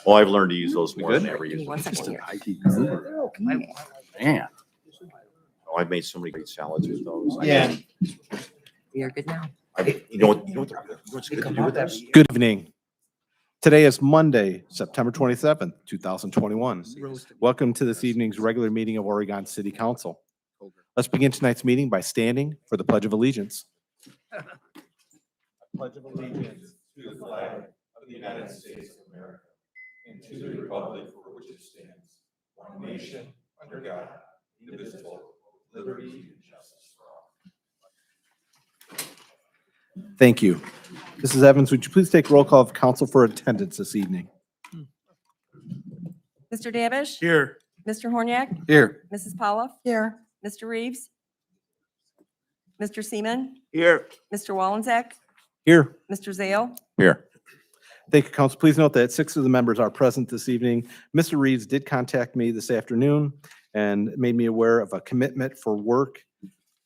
Oh, I've learned to use those more than Good? ever use. One second here. Man. Oh, I've made so many great salads with those. Yeah. We are good now. You know what's good to do with this? Good evening. Today is Monday, September 27th, 2021. Welcome to this evening's regular meeting of Oregon City Council. Let's begin tonight's meeting by standing for the Pledge of Allegiance. I pledge of allegiance to the flag of the United States of America and to the republic for which it stands, one nation, under God, indivisible, with liberty and justice for all. Thank you. Mrs. Evans, would you please take roll call of council for attendance this evening? Mr. Davish? Here. Mr. Horniak? Here. Mrs. Pollock? Here. Mr. Reeves? Mr. Seaman? Here. Mr. Wallenczak? Here. Mr. Zale? Here. Thank you, council. Please note that 6 of the members are present this evening. Mr. Reeves did contact me this afternoon and made me aware of a commitment for work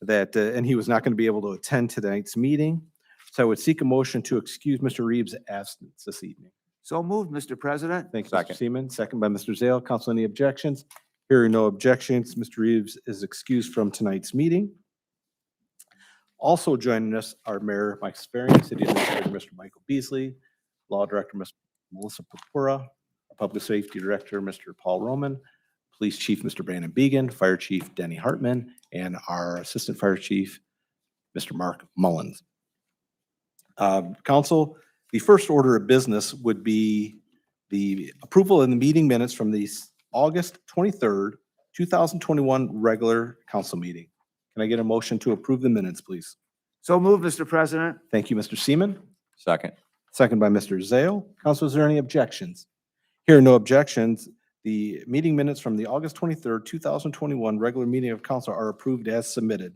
that, and he was not going to be able to attend tonight's meeting. So I would seek a motion to excuse Mr. Reeves' absence this evening. So moved, Mr. President. Thank you, Mr. Seaman. Second by Mr. Zale. Council, any objections? Hearing no objections, Mr. Reeves is excused from tonight's meeting. Also joining us are Mayor Mike Sperring, City Administrator Mr. Michael Beasley, Law Director Ms. Melissa Purpura, Public Safety Director Mr. Paul Roman, Police Chief Mr. Brandon Began, Fire Chief Denny Hartman, and our Assistant Fire Chief Mr. Mark Mullins. Council, the first order of business would be the approval of the meeting minutes from the August 23rd, 2021 regular council meeting. Can I get a motion to approve the minutes, please? So moved, Mr. President. Thank you, Mr. Seaman. Second. Second by Mr. Zale. Council, is there any objections? Here are no objections. The meeting minutes from the August 23rd, 2021 regular meeting of council are approved as submitted.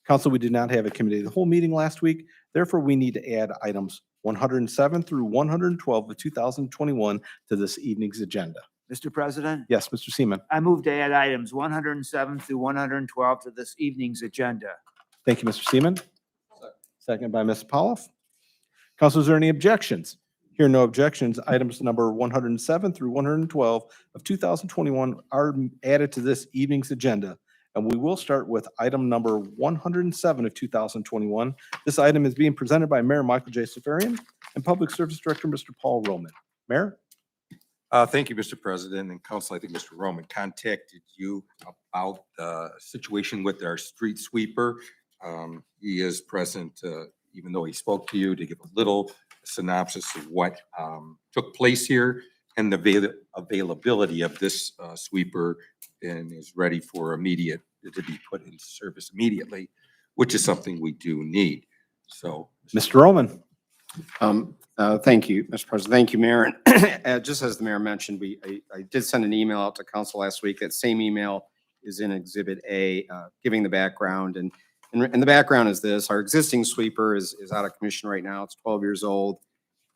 Council, we did not have a committee of the whole meeting last week. Therefore, we need to add items 107 through 112 of 2021 to this evening's agenda. Mr. President, Yes, Mr. Seaman. I move to add items 107 through 112 to this evening's agenda. Thank you, Mr. Seaman. Second by Ms. Pollock. Council, is there any objections? Here are no objections. Items number 107 through 112 of 2021 are added to this evening's agenda. And we will start with item number 107 of 2021. This item is being presented by Mayor Michael J. Safarian and Public Service Director Mr. Paul Roman. Mayor? Thank you, Mr. President and Council. I think Mr. Roman contacted you about the situation with our street sweeper. He is present, even though he spoke to you, to give a little synopsis of what took place here and the availability of this sweeper, and is ready for immediate, to be put into service immediately, which is something we do need. So, Mr. Roman? Thank you, Mr. President. Thank you, Mayor. Just as the mayor mentioned, I did send an email out to council last week. That same email is in Exhibit A, giving the background. And the background is this: our existing sweeper is out of commission right now. It's 12 years old,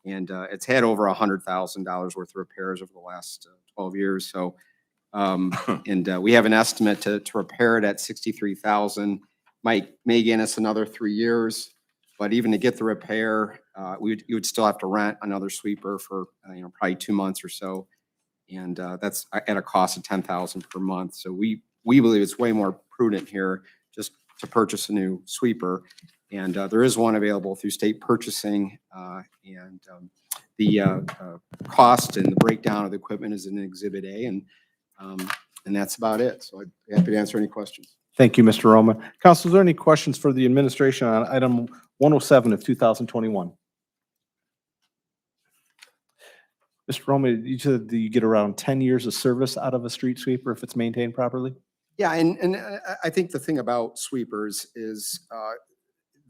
and it's had over $100,000 worth of repairs over the last 12 years. So, we have an estimate to repair it at $63,000. May gain us another 3 years. But even to get the repair, you would still have to rent another sweeper for probably 2 months or so, and that's at a cost of $10,000 per month. So we believe it's way more prudent here just to purchase a new sweeper, and there is one available through state purchasing, and the cost and the breakdown of the equipment is in Exhibit A, and that's about it. So I'd be happy to answer any questions. Thank you, Mr. Roman. Council, is there any questions for the administration on item 107 of 2021? Mr. Roman, you said that you get around 10 years of service out of a street sweeper if it's maintained properly? Yeah, and I think the thing about sweepers is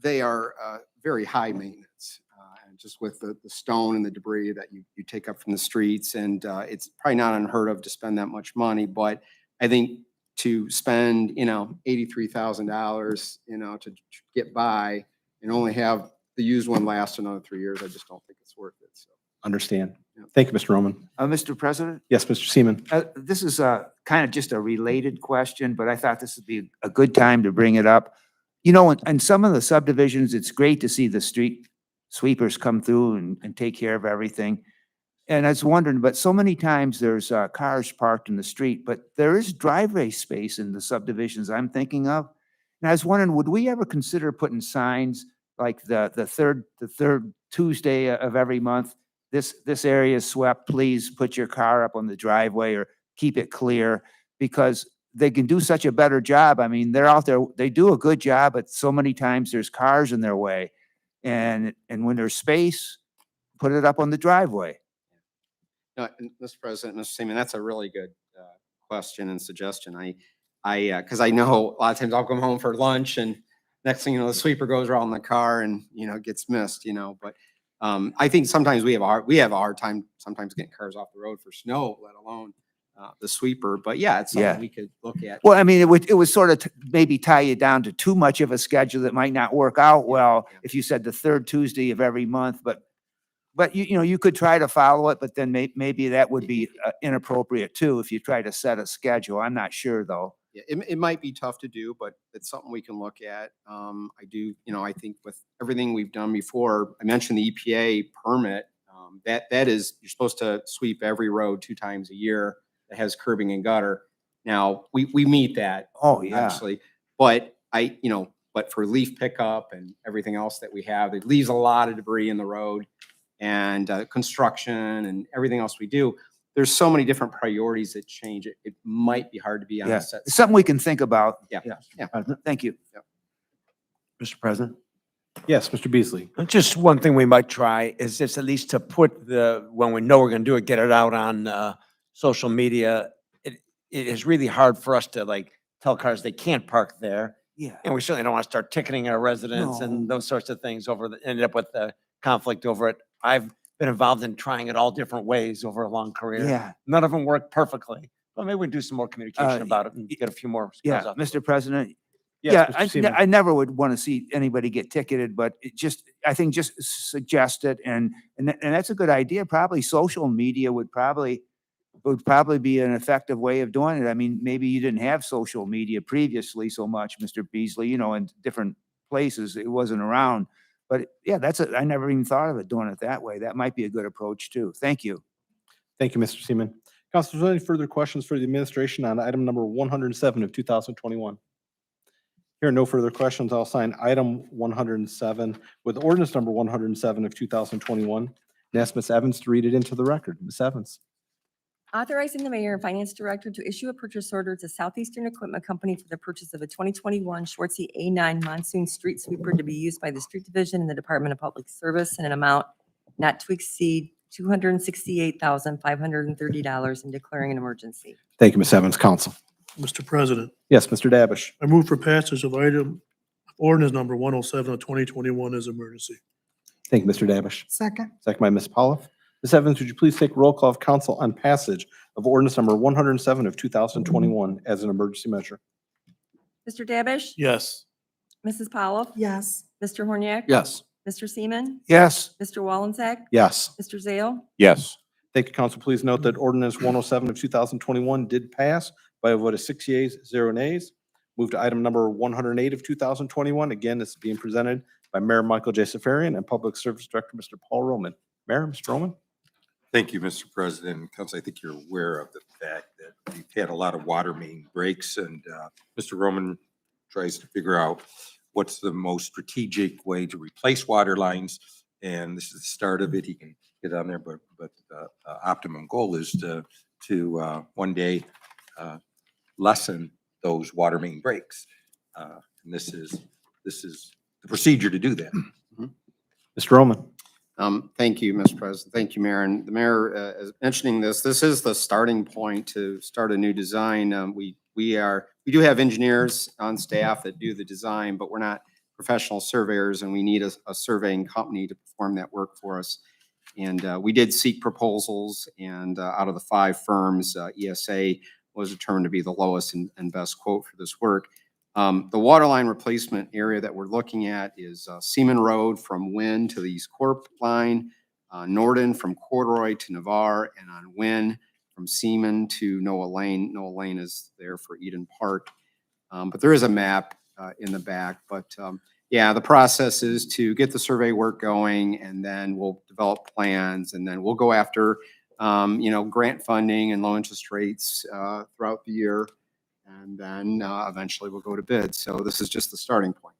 they are very high maintenance, and just with the stone and the debris that you take up from the streets, and it's probably not unheard of to spend that much money, but I think to spend, $83,000, to get by and only have the used one last another 3 years, I just don't think it's worth it. So Understand. Yeah. Thank you, Mr. Roman. Mr. President, Yes, Mr. Seaman. this is kind of just a related question, but I thought this would be a good time to bring it up. In some of the subdivisions, it's great to see the street sweepers come through and take care of everything. And I was wondering, but so many times there's cars parked in the street, but there is driveway space in the subdivisions I'm thinking of. And I was wondering, would we ever consider putting signs like the third Tuesday of every month? This area is swept, please put your car up on the driveway or keep it clear, because they can do such a better job. I mean, they're out there, they do a good job, but so many times there's cars in their way. And when there's space, put it up on the driveway. No, and Mr. President, Mr. Seaman, that's a really good question and suggestion. Because I know a lot of times I'll come home for lunch and next thing you know, the sweeper goes around the car and, gets missed, but I think sometimes we have a hard time sometimes getting cars off the road for snow, let alone the sweeper. But yeah, it's Yeah. something we could look at. Well, I mean, it would sort of maybe tie you down to too much of a schedule that might not work out well Yeah. if you said the third Tuesday of every month, but you could try to follow it, but then maybe that would be inappropriate too if you try to set a schedule. I'm not sure though. Yeah, it might be tough to do, but it's something we can look at. I think with everything we've done before, I mentioned the EPA permit, that is, you're supposed to sweep every road 2 times a year that has curbing and gutter. Now, we meet that. Oh, yeah. Actually, but but for leaf pickup and everything else that we have, it leaves a lot of debris in the road and construction and everything else we do. There's so many different priorities that change it. It might be hard to be on Yeah, a set. it's something we can think about. Yeah. Thank you. Mr. President? Yes, Mr. Beasley. Just one thing we might try is just at least to put when we know we're going to do it, get it out on social media. It is really hard for us to tell cars they can't park there. Yeah. And we certainly don't want to start ticketing our residents and those sorts of things ended up with the conflict over it. I've been involved in trying it all different ways over a long career. Yeah. None of them work perfectly, but maybe we do some more communication about it and get a few more. Yeah, cars out. Mr. President. Yes, Yeah, Mr. Seaman. I never would want to see anybody get ticketed, but I think just suggest it and that's a good idea. Probably social media would probably be an effective way of doing it. I mean, maybe you didn't have social media previously so much, Mr. Beasley, in different places. It wasn't around. But yeah, I never even thought of it doing it that way. That might be a good approach too. Thank you. Thank you, Mr. Seaman. Council, is there any further questions for the administration on item number 107 of 2021? Here are no further questions. I'll sign item 107 with ordinance number 107 of 2021 and ask Ms. Evans to read it into the record. Ms. Evans. Authorizing the mayor and finance director to issue a purchase order to Southeastern Equipment Company for the purchase of a 2021 Schwartzy A9 monsoon street sweeper to be used by the Street Division in the Department of Public Service in an amount not to exceed $268,530 and declaring an emergency. Thank you, Ms. Evans. Council. Mr. President, Yes, Mr. Dabish. I move for passage of item ordinance number 107 of 2021 as emergency. Thank you, Mr. Dabish. Second. Second by Ms. Polliff. Ms. Evans, would you please take roll call of council on passage of ordinance number 107 of 2021 as an emergency measure? Mr. Dabish? Yes. Mrs. Polloff? Yes. Mr. Horniak? Yes. Mr. Seaman? Yes. Mr. Wallensack? Yes. Mr. Zale? Yes. Thank you, council. Please note that ordinance 107 of 2021 did pass by a vote of 6 yeas, 0 nays. Move to item number 108 of 2021. Again, this is being presented by Mayor Michael J. Safarian and Public Service Director, Mr. Paul Roman. Mayor, Mr. Roman? Thank you, Mr. President. And Council, I think you're aware of the fact that we've had a lot of water main breaks, and Mr. Roman tries to figure out what's the most strategic way to replace water lines. And this is the start of it. He can get on there, but the optimum goal is to one day lessen those water main breaks. And this is the procedure to do that. Mr. Roman? Thank you, Mr. President. Thank you, Mayor. And the mayor is mentioning this is the starting point to start a new design. We do have engineers on staff that do the design, but we're not professional surveyors, and we need a surveying company to perform that work for us. And we did seek proposals, and out of the 5 firms, ESA was determined to be the lowest and best quote for this work. The water line replacement area that we're looking at is Seaman Road from Wynn to the East Corp line, Norden from Corduroy to Navarre, and on Wynn from Seaman to Noah Lane. Noah Lane is there for Eden Park. But there is a map in the back. But yeah, the process is to get the survey work going, and then we'll develop plans, and then we'll go after grant funding and low interest rates throughout the year. And then eventually we'll go to bid. So this is just the starting point.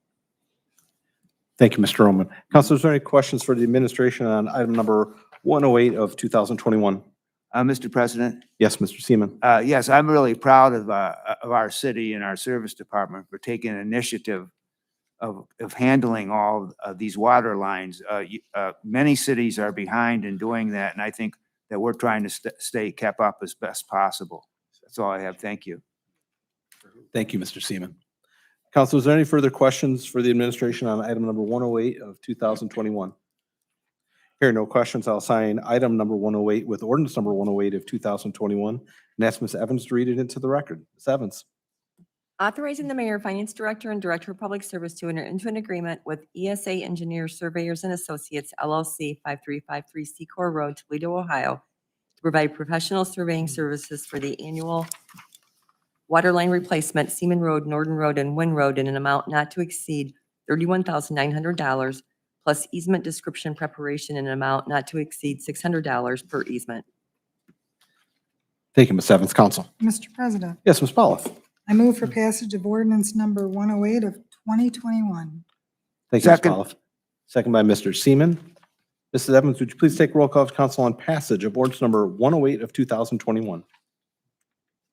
Thank you, Mr. Roman. Council, is there any questions for the administration on item number 108 of 2021? Mr. President? Yes, Mr. Seaman. Yes, I'm really proud of our city and our service department for taking an initiative of handling all of these water lines. Many cities are behind in doing that, and I think that we're trying to stay kept up as best possible. That's all I have. Thank you. Thank you, Mr. Seaman. Council, is there any further questions for the administration on item number 108 of 2021? Here are no questions. I'll sign item number 108 with ordinance number 108 of 2021 and ask Ms. Evans to read it into the record. Ms. Evans. Authorizing the mayor, finance director, and director of public service to enter into an agreement with ESA Engineers, Surveyors, and Associates, LLC, 5353 Secor Road, Toledo, Ohio, to provide professional surveying services for the annual water line replacement, Seaman Road, Norton Road, and Wynn Road in an amount not to exceed $31,900, plus easement description preparation in an amount not to exceed $600 per easement. Thank you, Ms. Evans. Council. Mr. President, Yes, Ms. Pollitt. I move for passage of ordinance number 108 of 2021. Thank you, Ms. Second. Pollitt. Second by Mr. Seaman. Mrs. Evans, would you please take roll call of council on passage of ordinance number 108 of 2021?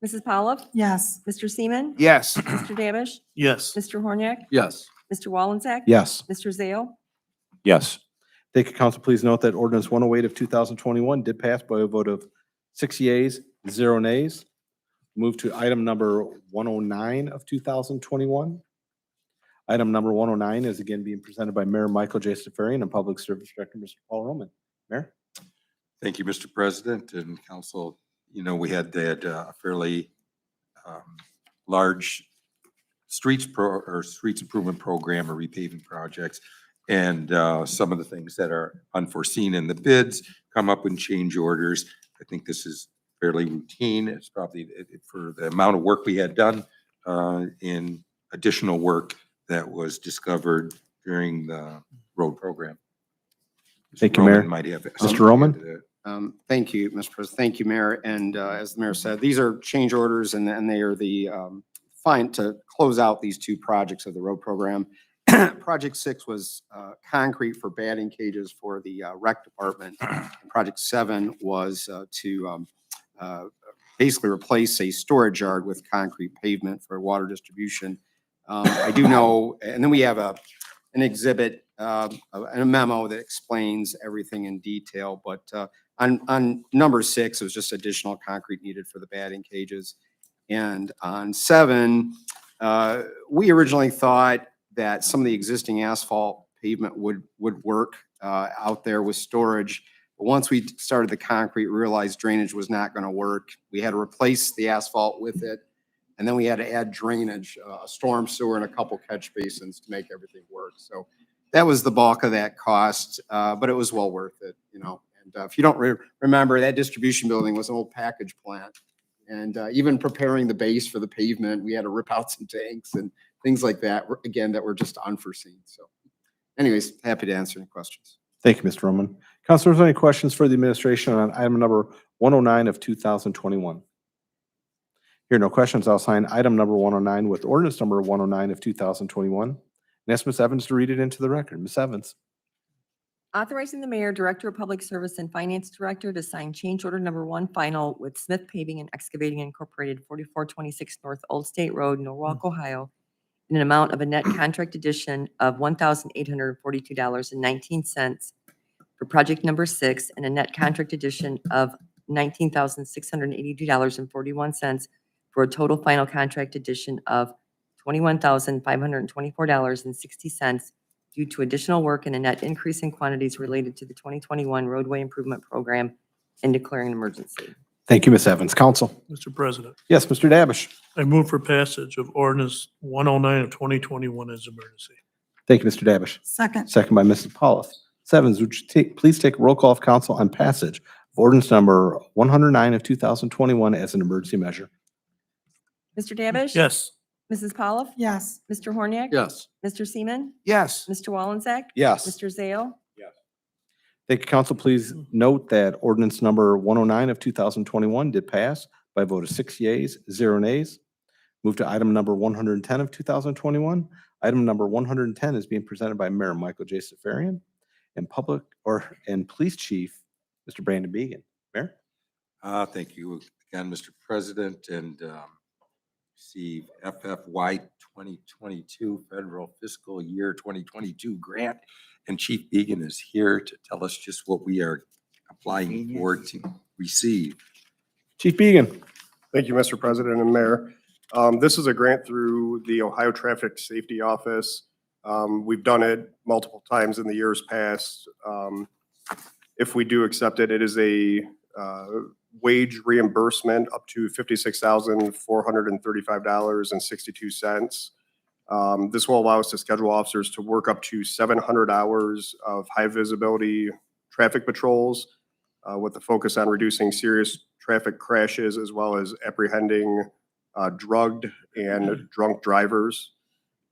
Mrs. Pollitt? Yes, Mr. Seaman? Yes. Mr. Davish? Yes. Mr. Horniak? Yes. Mr. Wallensack? Yes. Mr. Zale? Yes. Thank you, council. Please note that ordinance 108 of 2021 did pass by a vote of 6 yeas, 0 nays. Move to item number 109 of 2021. Item number 109 is again being presented by Mayor Michael J. Stafarian and Public Service Director, Mr. Paul Roman. Mayor? Thank you, Mr. President and council. We had that fairly large streets improvement program or repaving projects. And some of the things that are unforeseen in the bids come up in change orders. I think this is fairly routine. It's probably for the amount of work we had done in additional work that was discovered during the road program. Thank you, Roman Mayor. might have Mr. Roman? something to add to that. Thank you, Mr. President. Thank you, Mayor. And as the mayor said, these are change orders and they are the fine to close out these two projects of the road program. Project 6 was concrete for batting cages for the rec department. And Project 7 was to basically replace a storage yard with concrete pavement for water distribution. I do know, and then we have an exhibit, a memo that explains everything in detail. But on number 6, it was just additional concrete needed for the batting cages. And on 7, we originally thought that some of the existing asphalt pavement would work out there with storage. But once we started the concrete, realized drainage was not going to work. We had to replace the asphalt with it. And then we had to add drainage, a storm sewer and a couple catch basins to make everything work. So that was the bulk of that cost, but it was well worth it, And if you don't remember, that distribution building was an old package plant. And even preparing the base for the pavement, we had to rip out some tanks and things like that, again, that were just unforeseen. So anyways, happy to answer any questions. Thank you, Mr. Roman. Councilors, any questions for the administration on item number 109 of 2021? Here are no questions. I'll sign item number 109 with ordinance number 109 of 2021 and ask Ms. Evans to read it into the record. Ms. Evans. Authorizing the mayor, director of public service, and finance director to sign change order number 1 final with Smith Paving and Excavating Incorporated, 4426 North Old State Road, Norwalk, Ohio, in an amount of a net contract addition of $1,842.19 for project number 6 and a net contract addition of $19,682.41 for a total final contract addition of $21,524.60 due to additional work and a net increase in quantities related to the 2021 roadway improvement program and declaring an emergency. Thank you, Ms. Evans. Council. Mr. President, Yes, Mr. Davish. I move for passage of ordinance 109 of 2021 as emergency. Thank you, Mr. Davish. second, Second by Mrs. Paulus. Evans, would you please take roll call of council on passage of ordinance number 109 of 2021 as an emergency measure? Mr. Davish? Yes. Mrs. Pollitt? yes, Mr. Horniak? Yes. Mr. Seaman? Yes. Mr. Wallensack? Yes. Mr. Zale? Thank you, council. Please note that ordinance number 109 of 2021 did pass by a vote of 6 yeas, 0 nays. Move to item number 110 of 2021. Item number 110 is being presented by Mayor Michael J. Safarian and Police Chief, Mr. Brandon Began. Mayor? Thank you again, Mr. President, and receive FFY 2022 Federal Fiscal Year 2022 grant. And Chief Began is here to tell us just what we are applying for to receive. Chief Began. Thank you, Mr. President and Mayor. This is a grant through the Ohio Traffic Safety Office. We've done it multiple times in the years past. If we do accept it, it is a wage reimbursement up to $56,435.62. This will allow us to schedule officers to work up to 700 hours of high visibility traffic patrols with the focus on reducing serious traffic crashes as well as apprehending drugged and drunk drivers.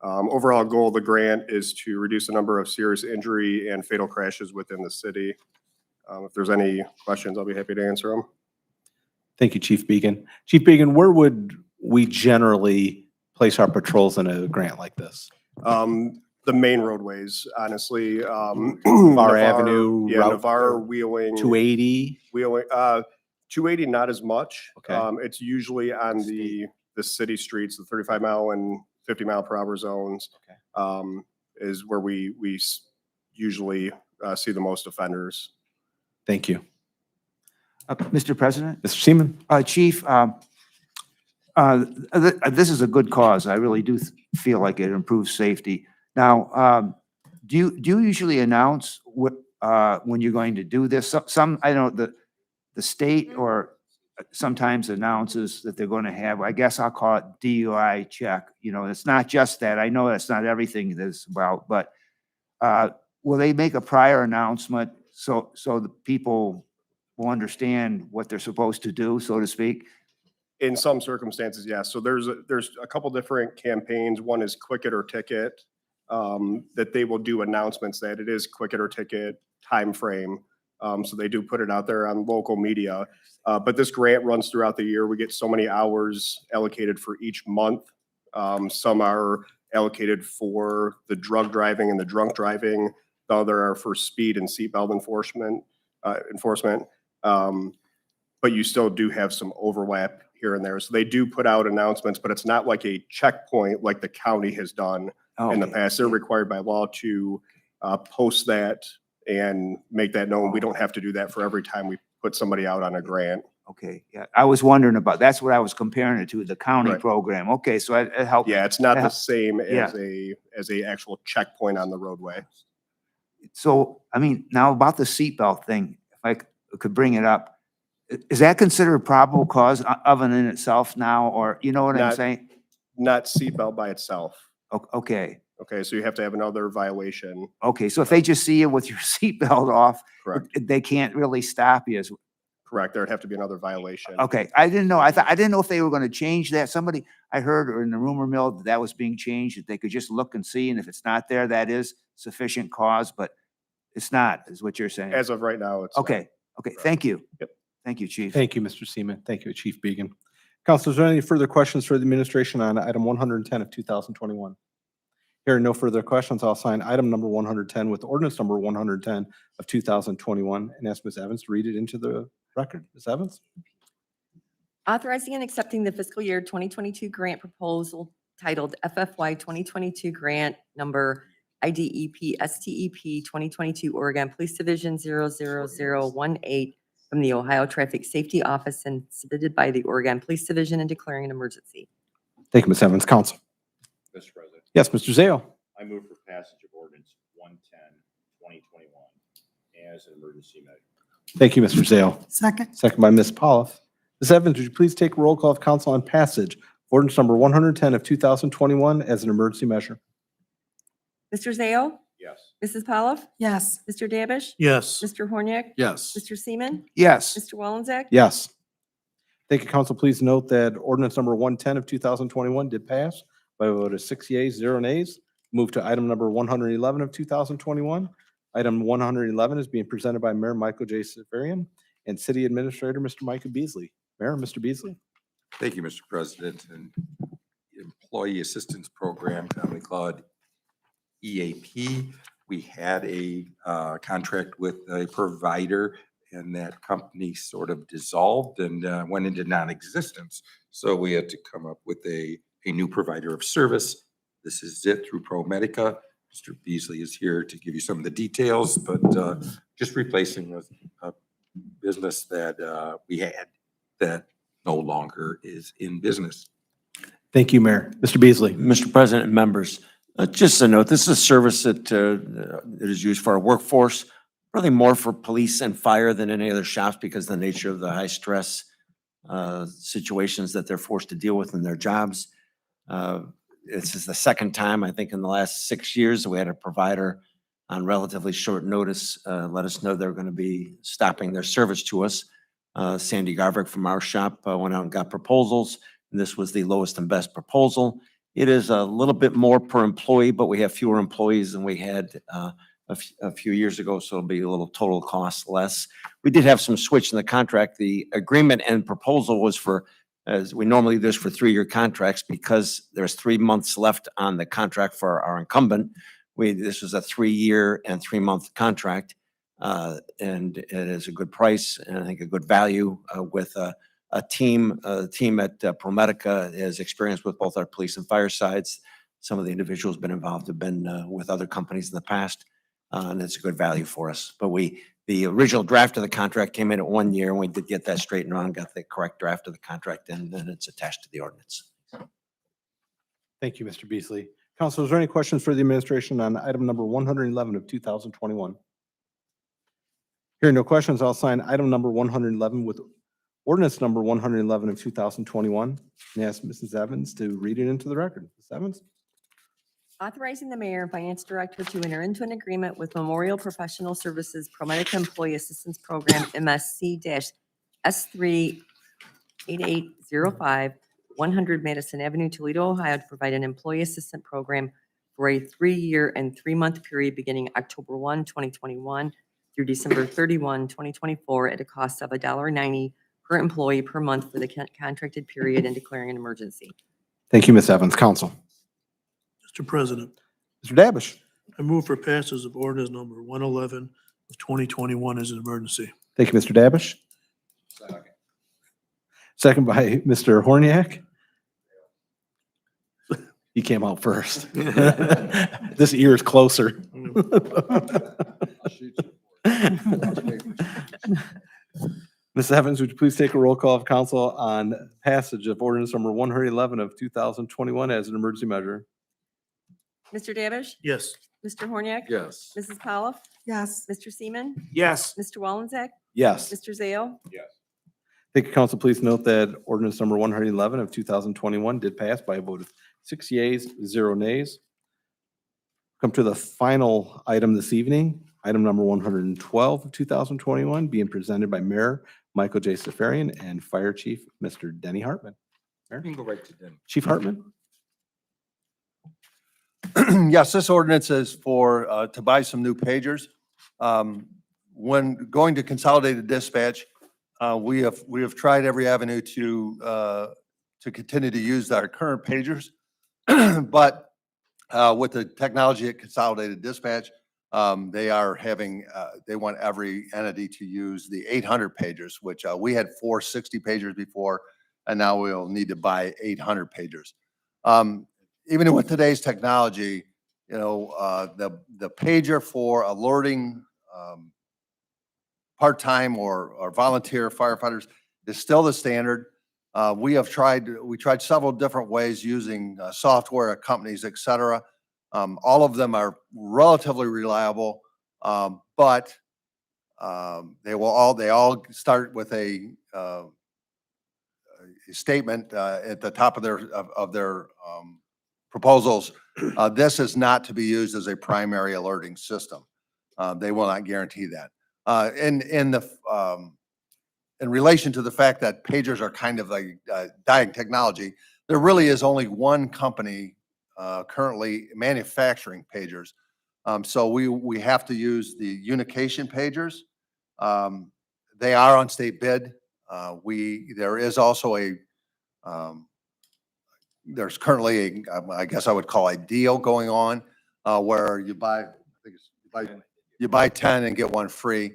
Overall goal of the grant is to reduce the number of serious injury and fatal crashes within the city. If there's any questions, I'll be happy to answer them. Thank you, Chief Began. Chief Began, where would we generally place our patrols in a grant like this? The main roadways, honestly. Navarre Avenue, Yeah, Route Navarre, Wheeling. 280? Wheeling, 280, not as much. Okay. It's usually on the city streets, the 35 mile and 50 mile per hour zones. Okay. Is where we usually see the most offenders. Thank you. Mr. President? Mr. Seaman? Chief, this is a good cause. I really do feel like it improves safety. Now, do you usually announce what, when you're going to do this? Some, I don't know, the state or sometimes announces that they're going to have, I guess I'll call it DUI check. You know, it's not just that. I know that's not everything that it's about, but will they make a prior announcement so the people will understand what they're supposed to do, so to speak? In some circumstances, yes. So there's a couple different campaigns. One is Quick It or Ticket, that they will do announcements that it is Quick It or Ticket time frame. So they do put it out there on local media. But this grant runs throughout the year. We get so many hours allocated for each month. Some are allocated for the drug driving and the drunk driving. The other are for speed and seatbelt enforcement. But you still do have some overlap here and there. So they do put out announcements, but it's not like a checkpoint like the county has done in the past. They're required by law to post that and make that known. We don't have to do that for every time we put somebody out on a grant. Okay, yeah, I was wondering about, that's what I was comparing it to, the county Right. program. Okay, so it helped. Yeah, it's not the Yeah. same Yeah. as a actual checkpoint on the roadway. So, I mean, now about the seatbelt thing, if I could bring it up, is that considered a probable cause of it in itself now, or you know what I'm Not- saying? Not seatbelt by itself. Okay, Okay, so you have to have another violation. okay, so if they just see you with your seatbelt off, Correct. they can't really stop you. Correct. There'd have to be another violation. Okay, I didn't know. I didn't know if they were going to change that. Somebody, I heard or in the rumor mill that was being changed, that they could just look and see, and if it's not there, that is sufficient cause, but it's not, is what you're saying. As of right now, it's. not. Okay, thank you. Yep. Thank you, Chief. Thank you, Mr. Seaman. Thank you, Chief Began. Council, is there any further questions for the administration on item 110 of 2021? Hearing no further questions, I'll sign item number 110 with ordinance number 110 of 2021 and ask Ms. Evans to read it into the record. Ms. Evans? Authorizing and accepting the fiscal year 2022 grant proposal titled FFY 2022 Grant Number IDEP STEP 2022 Oregon Police Division 00018 from the Ohio Traffic Safety Office and submitted by the Oregon Police Division and declaring an emergency. Thank you, Ms. Evans. Council? Mr. President, Yes, Mr. Zale. I move for passage of ordinance 110, 2021 as an emergency measure. Thank you, Mr. Zale. Second, Second by Ms. Polliff. Ms. Evans, would you please take a roll call of council on passage of ordinance number 110 of 2021 as an emergency measure? Mr. Zale? Yes. Mrs. Polliff? yes. Mr. Davish? Yes. Mr. Horniak? Yes. Mr. Seaman? Yes, Mr. Wallenzek? Yes. Thank you, council. Please note that ordinance number 110 of 2021 did pass by a vote of 6 yeas, 0 nays. Move to item number 111 of 2021. Item 111 is being presented by Mayor Michael J. Safarian and City Administrator, Mr. Michael Beasley. Mayor, Mr. Beasley. Thank you, Mr. President. And Employee Assistance Program, commonly called EAP. We had a contract with a provider, and that company sort of dissolved and went into non-existence. So we had to come up with a new provider of service. This is it through ProMedica. Mr. Beasley is here to give you some of the details, but just replacing a business that we had that no longer is in business. Thank you, Mayor. Mr. Beasley. Mr. President and members, just a note, this is a service that is used for our workforce, really more for police and fire than any other shops because of the nature of the high stress situations that they're forced to deal with in their jobs. This is the second time, I think, in the last 6 years that we had a provider on relatively short notice let us know they're going to be stopping their service to us. Sandy Garvick from our shop went out and got proposals. And this was the lowest and best proposal. It is a little bit more per employee, but we have fewer employees than we had a few years ago, so it'll be a little total cost less. We did have some switch in the contract. The agreement and proposal was for, as we normally do this for 3-year contracts, because there's 3 months left on the contract for our incumbent. This was a 3-year and 3-month contract, and it is a good price and I think a good value with a team at ProMedica is experienced with both our police and fire sides. Some of the individuals been involved have been with other companies in the past, and it's a good value for us. But the original draft of the contract came in at 1 year, and we did get that straightened around, got the correct draft of the contract, and then it's attached to the ordinance. Thank you, Mr. Beasley. Council, is there any questions for the administration on item number 111 of 2021? Hearing no questions, I'll sign item number 111 with ordinance number 111 of 2021 and ask Mrs. Evans to read it into the record. Mrs. Evans? Authorizing the mayor and finance director to enter into an agreement with Memorial Professional Services ProMedica Employee Assistance Program MSC-S38805, 100 Madison Avenue, Toledo, Ohio, to provide an employee assistance program for a 3-year and 3-month period beginning October 1, 2021 through December 31, 2024 at a cost of $1.90 per employee per month for the contracted period and declaring an emergency. Thank you, Ms. Evans. Council. Mr. President, Mr. Dabish. I move for passage of ordinance number 111 of 2021 as an emergency. Thank you, Mr. Dabish. Second by Mr. Horniak. He came out first. This ear is closer. Ms. Evans, would you please take a roll call of council on passage of ordinance number 111 of 2021 as an emergency measure? Mr. Davish? Yes. Mr. Horniak? Yes. Mrs. Pollock? yes, Mr. Seaman? Yes. Mr. Wallenzeck? Yes. Mr. Zale? Thank you, council. Please note that ordinance number 111 of 2021 did pass by a vote of 6 yeas, 0 nays. Come to the final item this evening, item number 112 of 2021, being presented by Mayor Michael J. Safarian and Fire Chief Mr. Denny Hartman. You can go right to them. Chief Hartman? Yes, this ordinance is for, to buy some new pagers. When going to consolidated dispatch, we have tried every avenue to continue to use our current pagers. But with the technology at consolidated dispatch, they are having, they want every entity to use the 800 pagers, which we had 460 pagers before, and now we'll need to buy 800 pagers. Even with today's technology, you know, the pager for alerting part-time or volunteer firefighters is still the standard. We tried several different ways using software at companies, et cetera. All of them are relatively reliable, but they all start with a statement at the top of their proposals. This is not to be used as a primary alerting system. They will not guarantee that. In relation to the fact that pagers are kind of like dying technology, there really is only one company currently manufacturing pagers. So we have to use the unication pagers. They are on state bid. There is also there's currently I guess I would call a deal going on, where you buy, I think you buy 10 and get one free.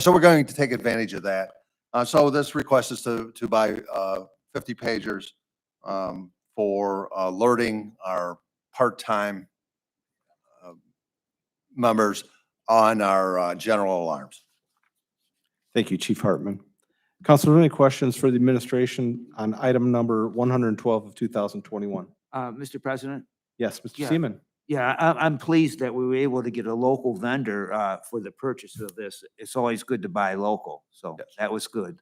So we're going to take advantage of that. So this request is to buy 50 pagers for alerting our part-time members on our general alarms. Thank you, Chief Hartman. Council, are there any questions for the administration on item number 112 of 2021? Mr. President? Yes, Mr. Yeah. Seaman. Yeah, I'm pleased that we were able to get a local vendor for the purchase of this. It's always good to buy local, so that was good.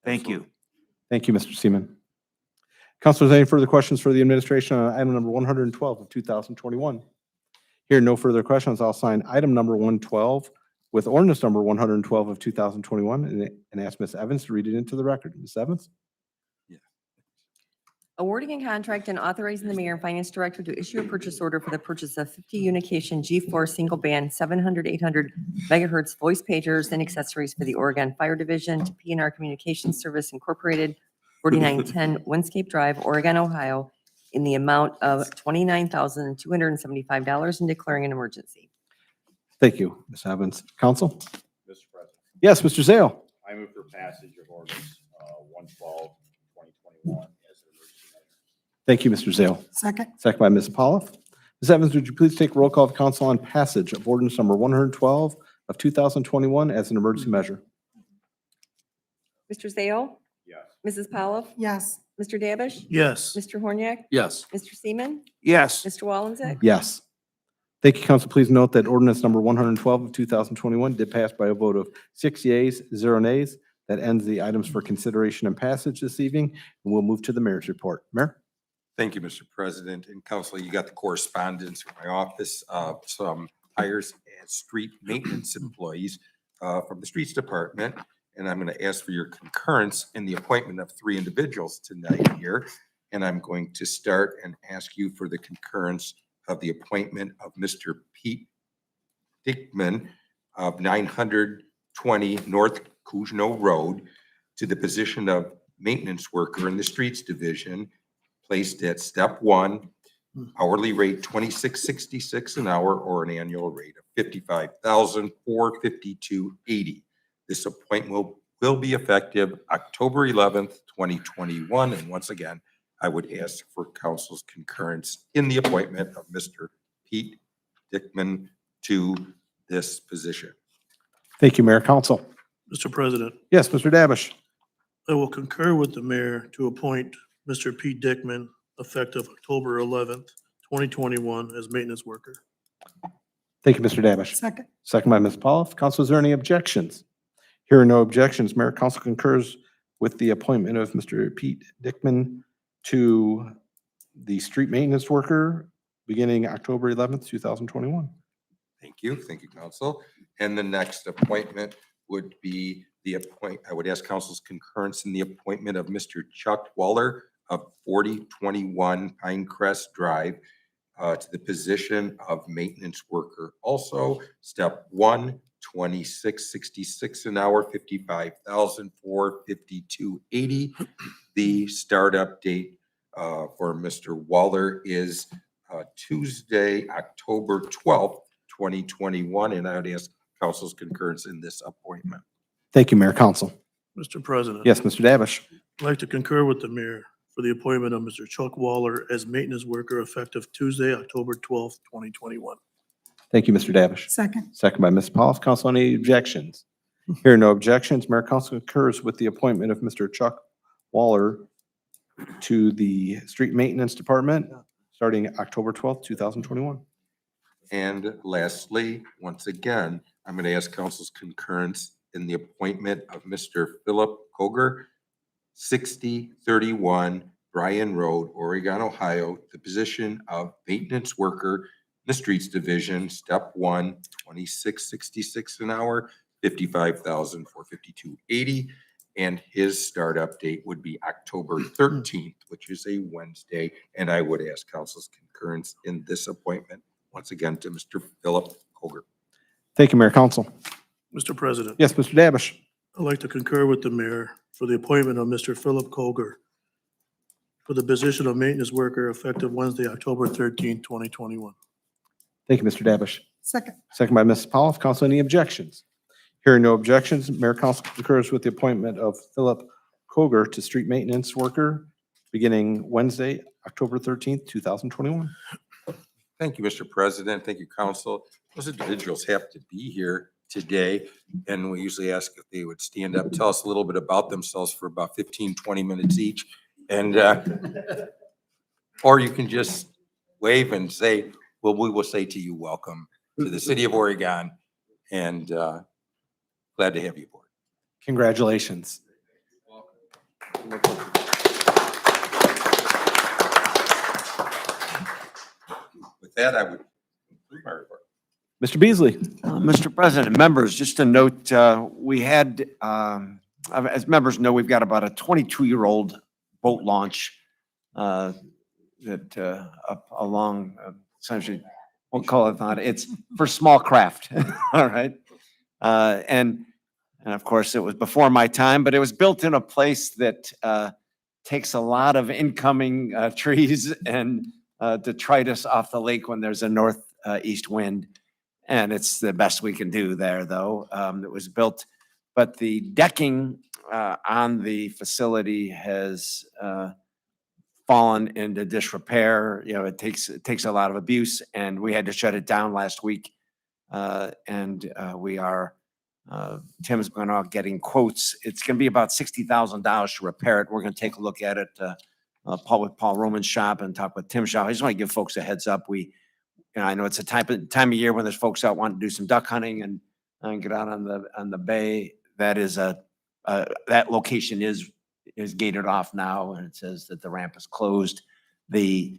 Thank you. Thank you, Mr. Seaman. Councilors, any further questions for the administration on item number 112 of 2021? Here, no further questions. I'll sign item number 112 with ordinance number 112 of 2021 and ask Ms. Evans to read it into the record. Ms. Evans? Awarding a contract and authorizing the mayor and finance director to issue a purchase order for the purchase of 50 Unication G4 single band 700, 800 megahertz voice pagers and accessories for the Oregon Fire Division to P&R Communications Service Incorporated, 4910 Windscape Drive, Oregon, Ohio, in the amount of $29,275 and declaring an emergency. Thank you, Ms. Evans. Council? Mr. President, Yes, Mr. Zale. I move for passage of ordinance 112, 2021 as an emergency measure. Thank you, Mr. Zale. Second. Second by Ms. Pauloff. Ms. Evans, would you please take roll call of council on passage of ordinance number 112 of 2021 as an emergency measure? Mr. Zale? Yes. Mrs. Pauloff? Yes. Mr. Davish? Yes. Mr. Horniak? Yes. Mr. Seaman? Yes. Mr. Wallenzeck? Yes. Thank you, council. Please note that ordinance number 112 of 2021 did pass by a vote of 6 yeas, 0 nays. That ends the items for consideration and passage this evening, and we'll move to the mayor's report. Mayor? Thank you, Mr. President and Council. You got the correspondence from my office, some hires and street maintenance employees from the Streets Department. And I'm going to ask for your concurrence in the appointment of 3 individuals tonight here. And I'm going to start and ask you for the concurrence of the appointment of Mr. Pete Dickman of 920 North Kuzno Road to the position of maintenance worker in the Streets Division, placed at step 1, hourly rate $26.66 an hour, or an annual rate of $55,452.80. This appointment will be effective October 11th, 2021. And once again, I would ask for council's concurrence in the appointment of Mr. Pete Dickman to this position. Thank you, Mayor. Council? Mr. President, Yes, Mr. Davish. I will concur with the mayor to appoint Mr. Pete Dickman effective October 11th, 2021 as maintenance worker. Thank you, Mr. Davish. Second. Second by Ms. Pauloff. Council, is there any objections? Here are no objections. Mayor, council concurs with the appointment of Mr. Pete Dickman to the street maintenance worker beginning October 11th, 2021. Thank you. Thank you, council. And the next appointment would be I would ask council's concurrence in the appointment of Mr. Chuck Waller of 4021 Pinecrest Drive to the position of maintenance worker. Also, step 1, $26.66 an hour, $55,452.80. The startup date for Mr. Waller is Tuesday, October 12th, 2021, and I would ask council's concurrence in this appointment. Thank you, Mayor. Council? Mr. President. Yes, Mr. Davish. I'd like to concur with the mayor for the appointment of Mr. Chuck Waller as maintenance worker effective Tuesday, October 12th, 2021. Thank you, Mr. Davish. Second. Second by Ms. Pauloff. Council, any objections? Here are no objections. Mayor, council concurs with the appointment of Mr. Chuck Waller to the Street Maintenance Department starting October 12th, 2021. And lastly, once again, I'm going to ask council's concurrence in the appointment of Mr. Philip Koger, 6031 Bryan Road, Oregon, Ohio, the position of maintenance worker in the Streets Division, step 1, $26.66 an hour, $55,452.80. And his startup date would be October 13th, which is a Wednesday. And I would ask council's concurrence in this appointment, once again, to Mr. Philip Colger. Thank you, Mayor Council. Mr. President. Yes, Mr. Davish. I'd like to concur with the mayor for the appointment of Mr. Philip Colger for the position of maintenance worker effective Wednesday, October 13th, 2021. Thank you, Mr. Davish. Second. Second by Mrs. Powell. If council any objections? Hearing no objections, Mayor Council concurs with the appointment of Philip Koger to street maintenance worker beginning Wednesday, October 13th, 2021. Thank you, Mr. President. Thank you, council. Those individuals have to be here today, and we usually ask if they would stand up, tell us a little bit about themselves for about 15, 20 minutes each. And, or you can just wave and say, well, we will say to you, welcome to the city of Oregon, and glad to have you aboard. Congratulations. With that, I would conclude my report. Mr. Beasley. Mr. President, members, just a note, we had, as members know, we've got about a 22-year-old boat launch that up along, essentially, we'll call it that. It's for small craft, all right? And of course, it was before my time, but it was built in a place that takes a lot of incoming trees and detritus off the lake when there's a northeast wind. And it's the best we can do there, though. It was built, but the decking on the facility has fallen into disrepair. You know, it takes a lot of abuse, and we had to shut it down last week. We are, Tim's going out getting quotes. It's going to be about $60,000 to repair it. We're going to take a look at it, with Paul Roman's shop and talk with Tim's shop. I just want to give folks a heads up. I know it's a time of year when there's folks out wanting to do some duck hunting and get out on the bay. That is that location is gated off now, and it says that the ramp is closed. The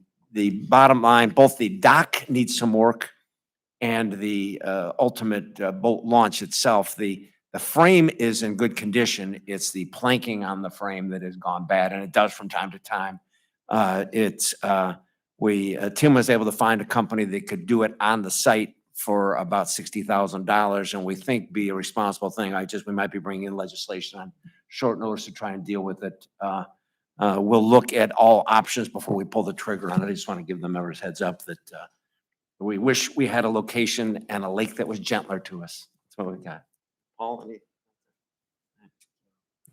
bottom line, both the dock needs some work and the ultimate boat launch itself. The frame is in good condition. It's the planking on the frame that has gone bad, and it does from time to time. Tim was able to find a company that could do it on the site for about $60,000, and we think be a responsible thing. We might be bringing in legislation on short notice to try and deal with it. We'll look at all options before we pull the trigger on it. I just want to give the members heads up that we wish we had a location and a lake that was gentler to us. That's what we got. Paul,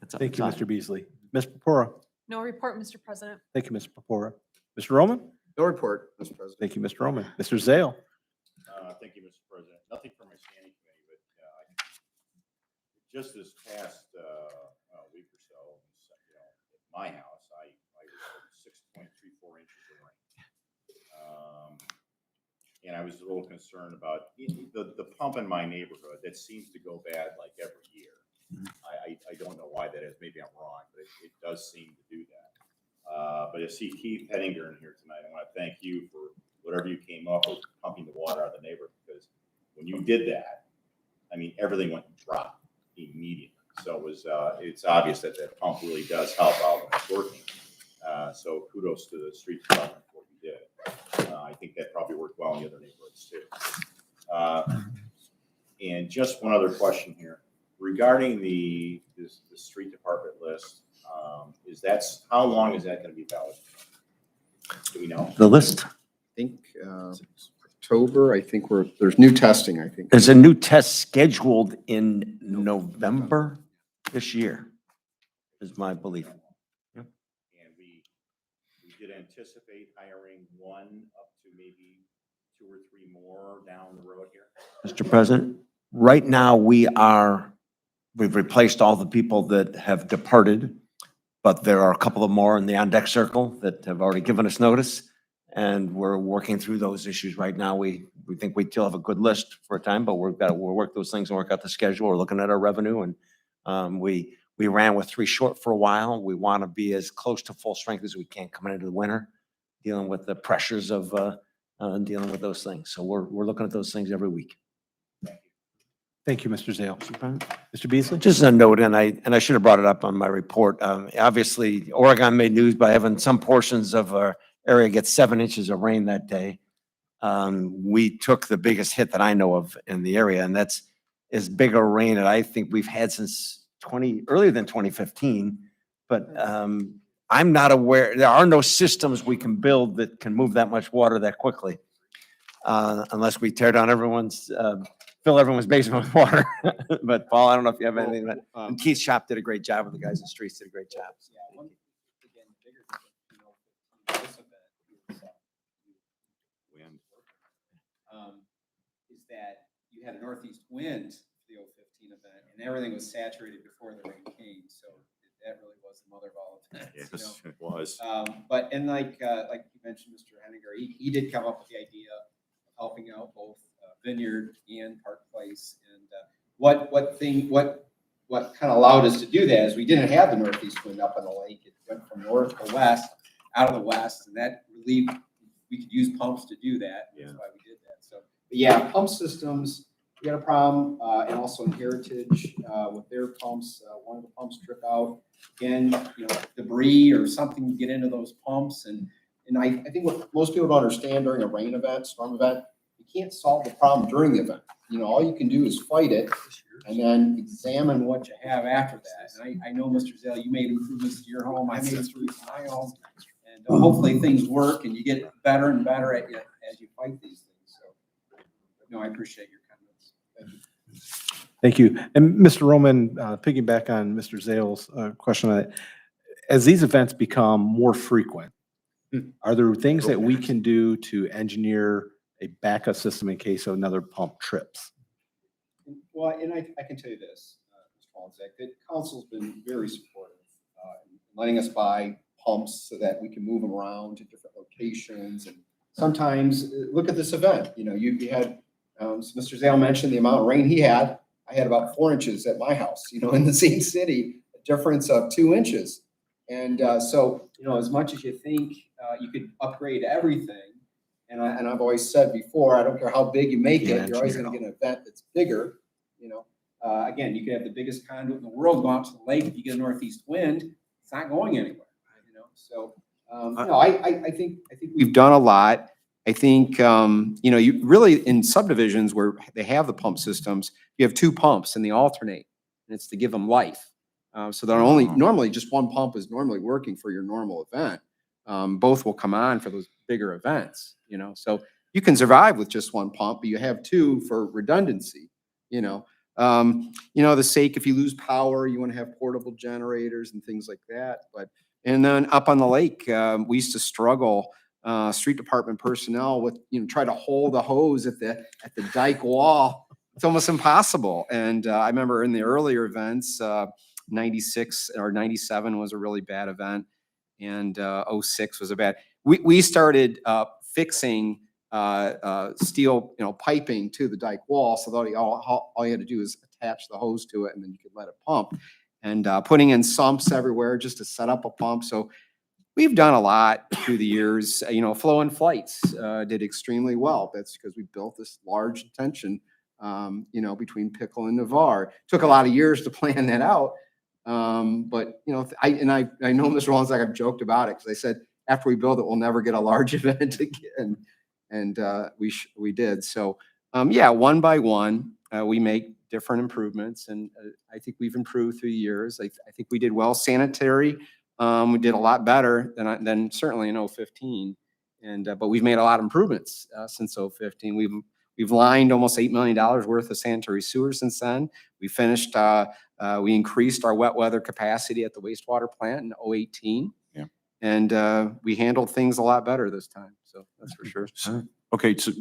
Thank you, Mr. Beasley. Ms. Purpura. No report, Mr. President. Thank you, Mr. Purpura. Mr. Roman. No report, Mr. President. Thank you, Mr. Roman. Mr. Zale. Thank you, Mr. President. Nothing from my standing committee, but just this past week or so, at my house, I received 6.34 inches of rain. And I was a little concerned about the pump in my neighborhood that seems to go bad like every year. I don't know why that is. Maybe I'm wrong, but it does seem to do that. But I see Keith Henninger in here tonight. I want to thank you for whatever you came up with pumping the water out of the neighborhood, because when you did that, I mean, everything went dry immediately. So it's obvious that that pump really does help out when it's working. So kudos to the street department for what you did. I think that probably worked well in the other neighborhoods too. And just one other question here regarding the street department list. How long is that going to be valid? Do we know? The list? I think October, there's new testing, I think. There's a new test scheduled in November this year, is my belief. And we did anticipate hiring one up to maybe 2 or 3 more down the road here. Mr. President, right now we've replaced all the people that have departed, but there are a couple of more in the on-deck circle that have already given us notice, and we're working through those issues right now. We think we still have a good list for a time, but we'll work those things and work out the schedule. We're looking at our revenue, and we ran with 3 short for a while. We want to be as close to full strength as we can coming into the winter, dealing with the pressures of dealing with those things. So we're looking at those things every week. Thank you, Mr. Zale. Mr. Beasley. Just a note, and I should have brought it up on my report. Obviously, Oregon made news by having some portions of our area get 7 inches of rain that day. we took the biggest hit that I know of in the area, and that's as big a rain that I think we've had since earlier than 2015. But I'm not aware, there are no systems we can build that can move that much water that quickly. Unless we tear down fill everyone's basement with water. But Paul, I don't know if you have anything. And Keith's shop did a great job with the guys in the streets, did a great job. Is that you had a northeast wind for the 015 event, and everything was saturated before the rain came, so that really was the mother of all events. Yes, it was. But, and like you mentioned, Mr. Henninger, he did come up with the idea of helping out both Vineyard and Park Place. And what kind of allowed us to do that is we didn't have the northeast wind up on the lake. It went from north to west, out of the west, and that relieved, we could use pumps to do that. Yeah. That's why we did that. So, but yeah, pump systems, we got a problem, and also in Heritage with their pumps, one of the pumps trip out. Again, debris or something get into those pumps, and I think what most people don't understand during a rain event, storm event, you can't solve the problem during the event. All you can do is fight it and then examine what you have after that. And I know, Mr. Zell, you made improvements to your home. I made improvements to my home. And hopefully things work and you get better and better as you fight these things. So, no, I appreciate your comments. Thank you. Thank you. And Mr. Roman, piggyback on Mr. Zale's question on it, as these events become more frequent, are there things that we can do to engineer a backup system in case another pump trips? Well, and I can tell you this, Mr. Polzak, that Council's been very supportive in letting us buy pumps so that we can move them around to different locations. And sometimes, look at this event, you had, Mr. Zale mentioned the amount of rain he had. I had about 4 inches at my house, in the same city, a difference of 2 inches. And so, as much as you think you could upgrade everything, and I've always said before, I don't care how big you make it, you're always going to get an event that's bigger. Again, you could have the biggest conduit in the world go out to the lake. If you get a northeast wind, it's not going anywhere. So I think we've done a lot. I think you really in subdivisions where they have the pump systems, you have 2 pumps and they alternate, and it's to give them life. So they're normally just one pump is normally working for your normal event. Both will come on for those bigger events, so you can survive with just one pump, but you have 2 for redundancy, the sake, if you lose power, you want to have portable generators and things like that. And then up on the lake, we used to struggle, street department personnel with, try to hold the hose at the dike wall. It's almost impossible. And I remember in the earlier events, 96 or 97 was a really bad event. And 06 was a bad. We started fixing steel, piping to the dike wall, so that all you had to do is attach the hose to it, and then you could let it pump. And putting in sumps everywhere just to set up a pump. So we've done a lot through the years. Flow and Flights did extremely well. That's because we built this large tension, between Pickle and Navarre. Took a lot of years to plan that out. But I know Mr. Rollins, I've joked about it because I said after we build it, we'll never get a large event again, and we did. So one by one, we make different improvements, and I think we've improved through the years. I think we did well. Sanitary, we did a lot better than certainly in 015, but we've made a lot of improvements since 015. We've lined almost $8 million worth of sanitary sewer since then. We finished. We increased our wet weather capacity at the wastewater plant in 018. Yeah. And we handled things a lot better this time. So that's for sure. Okay, so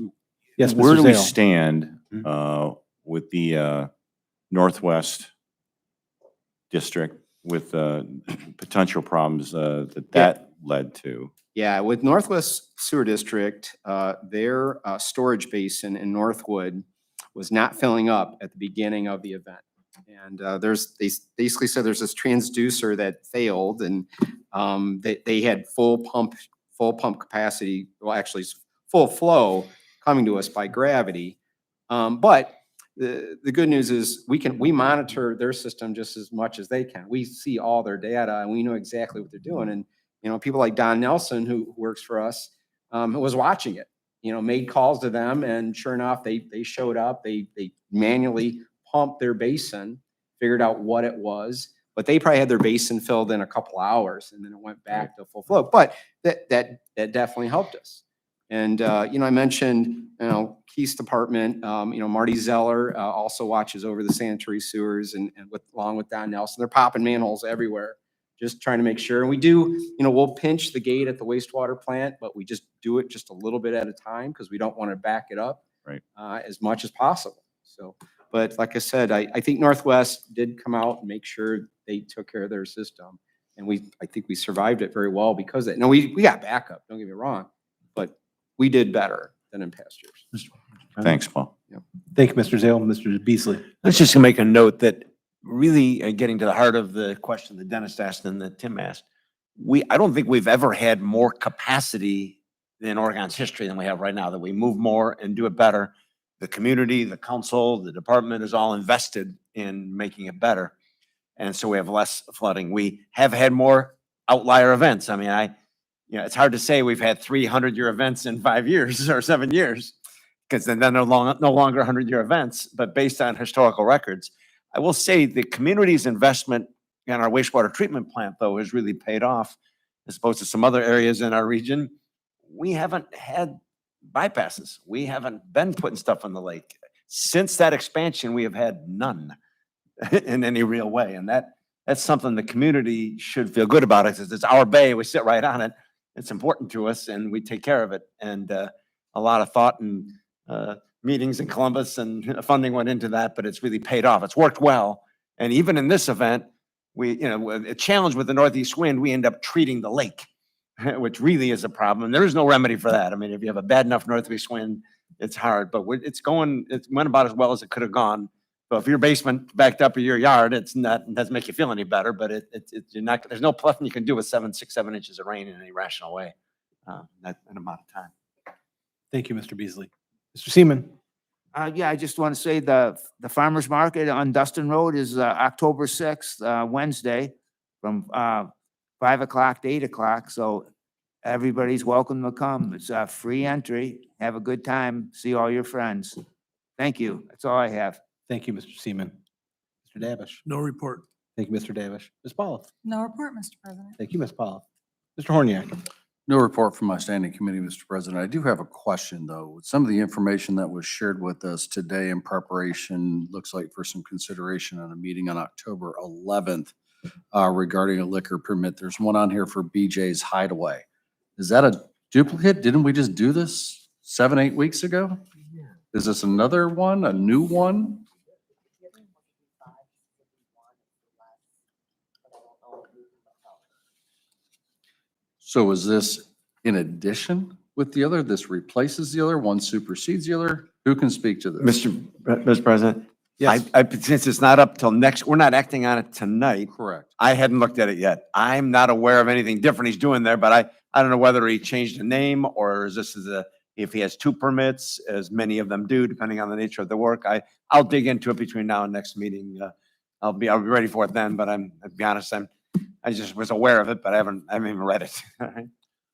Yes, where Mr. do we Zale. stand with the Northwest District with potential problems that led to? Yeah, with Northwest Sewer District, their storage basin in Northwood was not filling up at the beginning of the event. And they basically said there's this transducer that failed, and they had full pump capacity, well, actually full flow coming to us by gravity. But the good news is we monitor their system just as much as they can. We see all their data and we know exactly what they're doing. And people like Don Nelson, who works for us, was watching it. made calls to them, and sure enough, they showed up. They manually pumped their basin, figured out what it was, but they probably had their basin filled in a couple hours, and then it went back to full flow. But that definitely helped us. And, I mentioned, Keith's department, Marty Zeller, also watches over the sanitary sewers and along with Don Nelson, they're popping manholes everywhere, just trying to make sure. And we do, we'll pinch the gate at the wastewater plant, but we just do it just a little bit at a time because we don't want to back it up Right. As much as possible. So, but like I said, I think Northwest did come out and make sure they took care of their system. And I think we survived it very well because of it. Now, we got backup, don't get me wrong, but we did better than in past years. Thanks, Paul. Thank you, Mr. Zale. Mr. Beasley. Let's just make a note that really getting to the heart of the question that Dennis asked and that Tim asked, I don't think we've ever had more capacity in Oregon's history than we have right now, that we move more and do it better. The community, the council, the department is all invested in making it better. And so we have less flooding. We have had more outlier events. I mean, it's hard to say we've had 300-year events in 5 years or 7 years, because then they're no longer 100-year events, but based on historical records. I will say the community's investment in our wastewater treatment plant, though, has really paid off as opposed to some other areas in our region. We haven't had bypasses. We haven't been putting stuff in the lake. Since that expansion, we have had none in any real way. And that's something the community should feel good about, because it's our bay. We sit right on it. It's important to us and we take care of it. And a lot of thought and meetings in Columbus and funding went into that, but it's really paid off. It's worked well. And even in this event, a challenge with the northeast wind, we end up treating the lake, which really is a problem. And there is no remedy for that. I mean, if you have a bad enough northeast wind, it's hard, but it went about as well as it could have gone. So if your basement backed up in your yard, it doesn't make you feel any better, but there's no nothing you can do with 6, 7 inches of rain in any rational way, that amount of time. Thank you, Mr. Beasley. Mr. Seaman. Yeah, I just want to say the farmer's market on Dustin Road is October 6th, Wednesday, from 5 o'clock to 8 o'clock. So everybody's welcome to come. It's free entry. Have a good time. See all your friends. Thank you. That's all I have. Thank you, Mr. Seaman. Mr. Davish. No report. Thank you, Mr. Davish. Ms. Paulo. No report, Mr. President. Thank you, Ms. Paulo. Mr. Horniak. No report from my standing committee, Mr. President. I do have a question, though. Some of the information that was shared with us today in preparation looks like for some consideration on a meeting on October 11th regarding a liquor permit. There's one on here for BJ's Hideaway. Is that a duplicate? Didn't we just do this 7, 8 weeks ago? Is this another one, a new one? So is this in addition with the other? This replaces the other? One supersedes the other? Who can speak to this? Mr. President? Yes. Since it's not up till we're not acting on it tonight. Correct. I hadn't looked at it yet. I'm not aware of anything different he's doing there, but I don't know whether he changed the name or if he has 2 permits, as many of them do, depending on the nature of the work. I'll dig into it between now and next meeting. I'll be ready for it then, but I'll be honest, I just was aware of it, but I haven't even read it.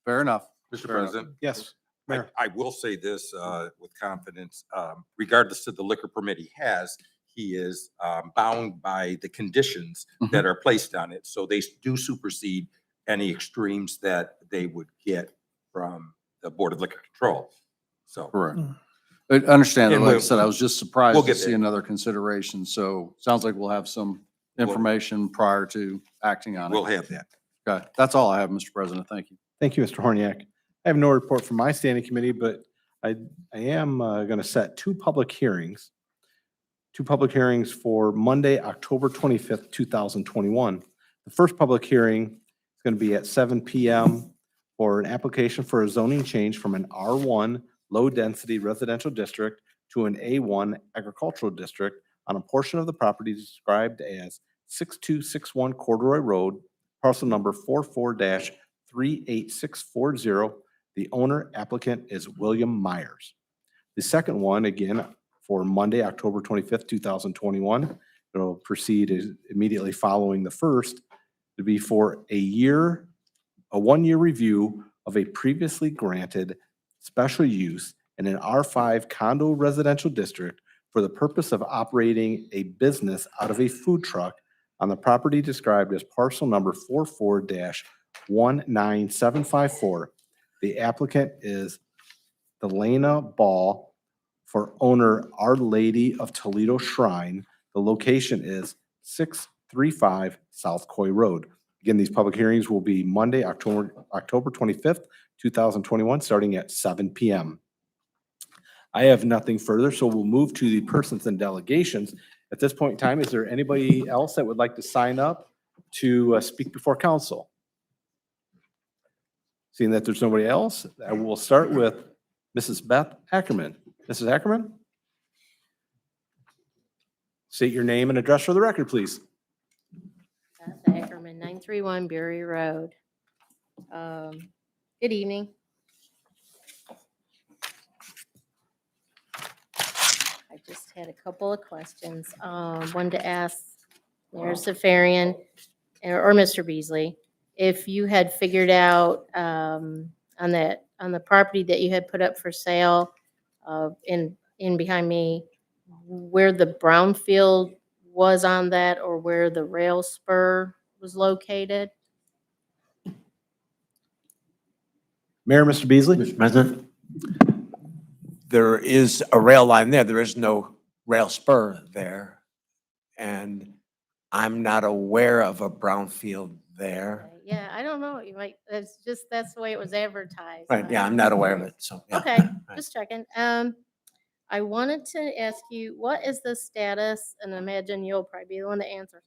Fair enough. Mr. President? Yes. I will say this with confidence, regardless of the liquor permit he is bound by the conditions that are placed on it. So they do supersede any extremes that they would get from the Board of Liquor Control. So. Correct. I understand. And Like I we'll- said, I was just surprised we'll to get see there. another consideration. So sounds like we'll have some information prior to acting on it. We'll have that. Okay. That's all I have, Mr. President. Thank you. Thank you, Mr. Horniak. I have no report from my standing committee, but I am going to set 2 public hearings. 2 public hearings for Monday, October 25th, 2021. The first public hearing is going to be at 7 p.m. for an application for a zoning change from an R1 low-density residential district to an A1 agricultural district on a portion of the property described as 6261 Corduroy Road, parcel number 44-38640. The owner applicant is William Myers. The second one, again, for Monday, October 25th, 2021. It'll proceed immediately following the first to be for a 1-year review of a previously granted special use in an R5 condo residential district for the purpose of operating a business out of a food truck on the property described as parcel number 44-19754. The applicant is Delana Ball for owner Our Lady of Toledo Shrine. The location is 635 South Coy Road. Again, these public hearings will be Monday, October 25th, 2021, starting at 7 p.m. I have nothing further, so we'll move to the persons and delegations. At this point in time, is there anybody else that would like to sign up to speak before council? Seeing that there's nobody else, I will start with Mrs. Beth Ackerman. Mrs. Ackerman? State your name and address for the record, please. Beth Ackerman, 931 Bury Road. Good evening. I just had a couple of questions. Wanted to ask Mayor Safarian or Mr. Beasley if you had figured out on the property that you had put up for sale in behind me, where the brownfield was on that or where the rail spur was located. Mayor, Mr. Beasley? Mr. President, there is a rail line there. There is no rail spur there. And I'm not aware of a brownfield there. Yeah, I don't know. You might, that's the way it was advertised. Right, yeah, I'm not aware of it, so. yeah. Okay, just checking. I wanted to ask you, what is the status, and I imagine you'll probably be the one to answer.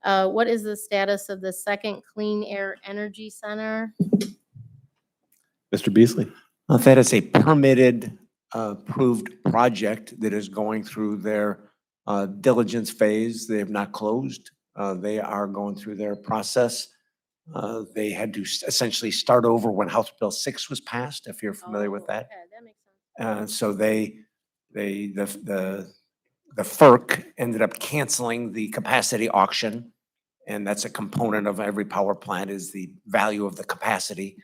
What is the status of the second Clean Air Energy Center? Mr. Beasley? That is a permitted, approved project that is going through their diligence phase. They have not closed. They are going through their process. They had to essentially start over when House Bill 6 was passed, if you're familiar with that. Okay, that makes sense. So the FERC ended up canceling the capacity auction, and that's a component of every power plant is the value of the capacity.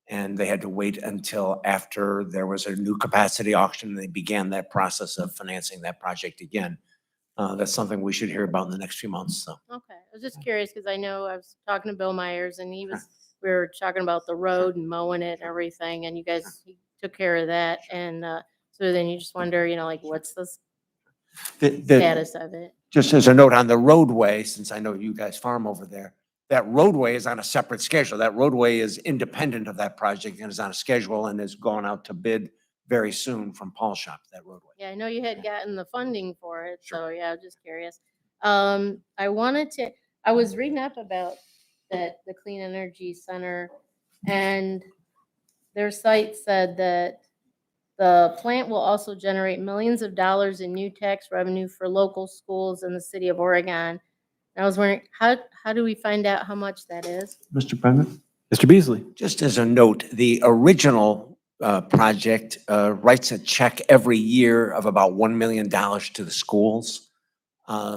And they had to wait until after there was a new capacity auction. They began that process of financing that project again. That's something we should hear about in the next few months, so. Okay, I was just curious because I know I was talking to Bill Myers and we were talking about the road and mowing it and everything, and you guys took care of that. And so then you just wonder, like what's the status of it? Just as a note on the roadway, since I know you guys farm over there, that roadway is on a separate schedule. That roadway is independent of that project and is on a schedule and is going out to bid very soon from Paul Shop, that roadway. Yeah, I know you had gotten the funding for it, so yeah, I was just curious. I was reading up about the Clean Energy Center, and their site said that the plant will also generate millions of dollars in new tax revenue for local schools in the city of Oregon. And I was wondering, how do we find out how much that is? Mr. President? Mr. Beasley? Just as a note, the original project writes a check every year of about $1 million to the schools.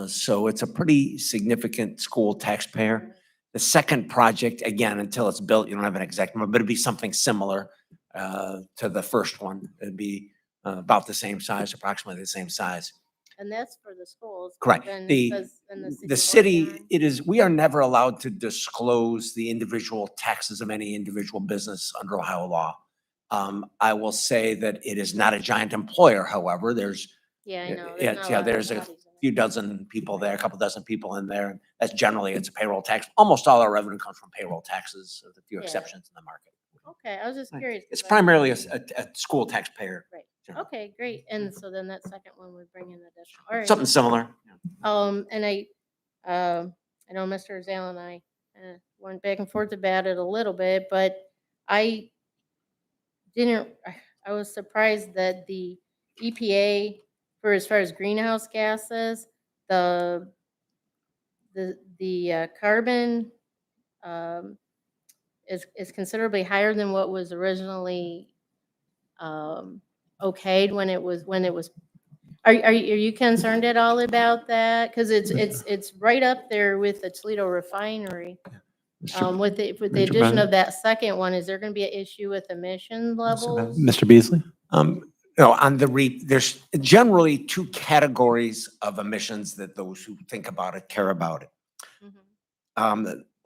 So it's a pretty significant school taxpayer. The second project, again, until it's built, you don't have an exact number, but it'd be something similar to the first one. It'd be about the same size, approximately the same size. And that's for the schools. but Correct. then The says in the of city, Oregon- we are never allowed to disclose the individual taxes of any individual business under Ohio law. I will say that it is not a giant employer, however, there's Yeah, I know. yeah, not yeah, lot of there's a bodies in it. few dozen people there, a couple dozen people in there. That's generally, it's a payroll tax. Almost all our revenue comes from payroll taxes, with a few Yeah. exceptions in the market. Okay, I was just curious. It's 'cause I- primarily a school taxpayer. Right. generally. Okay, great. And so then that second one would bring in additional. All right. Something similar. And I know Mr. Zale and I went back and forth about it a little bit, but I was surprised that the EPA, for as far as greenhouse gases, the carbon is considerably higher than what was originally okayed when it was. Are you concerned at all about that? Because it's right up there with the Toledo refinery. With the Mr. addition of that second one, is there going to be an issue with emission levels? Mr. Beasley? on there's generally two categories of emissions that those who think about it care about it.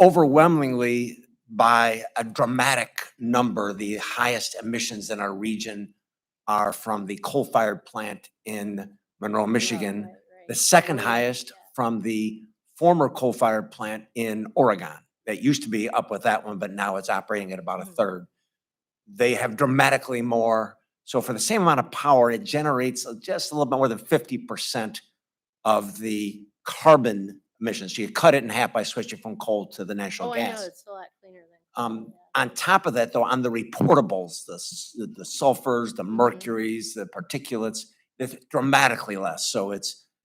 Overwhelmingly, by a dramatic number, the highest emissions in our region are from the coal-fired plant in Monroe, Michigan. The second highest from the former coal-fired plant in Oregon. That used to be up with that one, but now it's operating at about a third. They have dramatically more. So for the same amount of power, it generates just a little bit more than 50% of the carbon emissions. So you cut it in half by switching from coal to the natural Oh, I know, gas. it's a lot cleaner than. On top of that, though, on the reportables, the sulfurs, the mercuries, the particulates, it's dramatically less.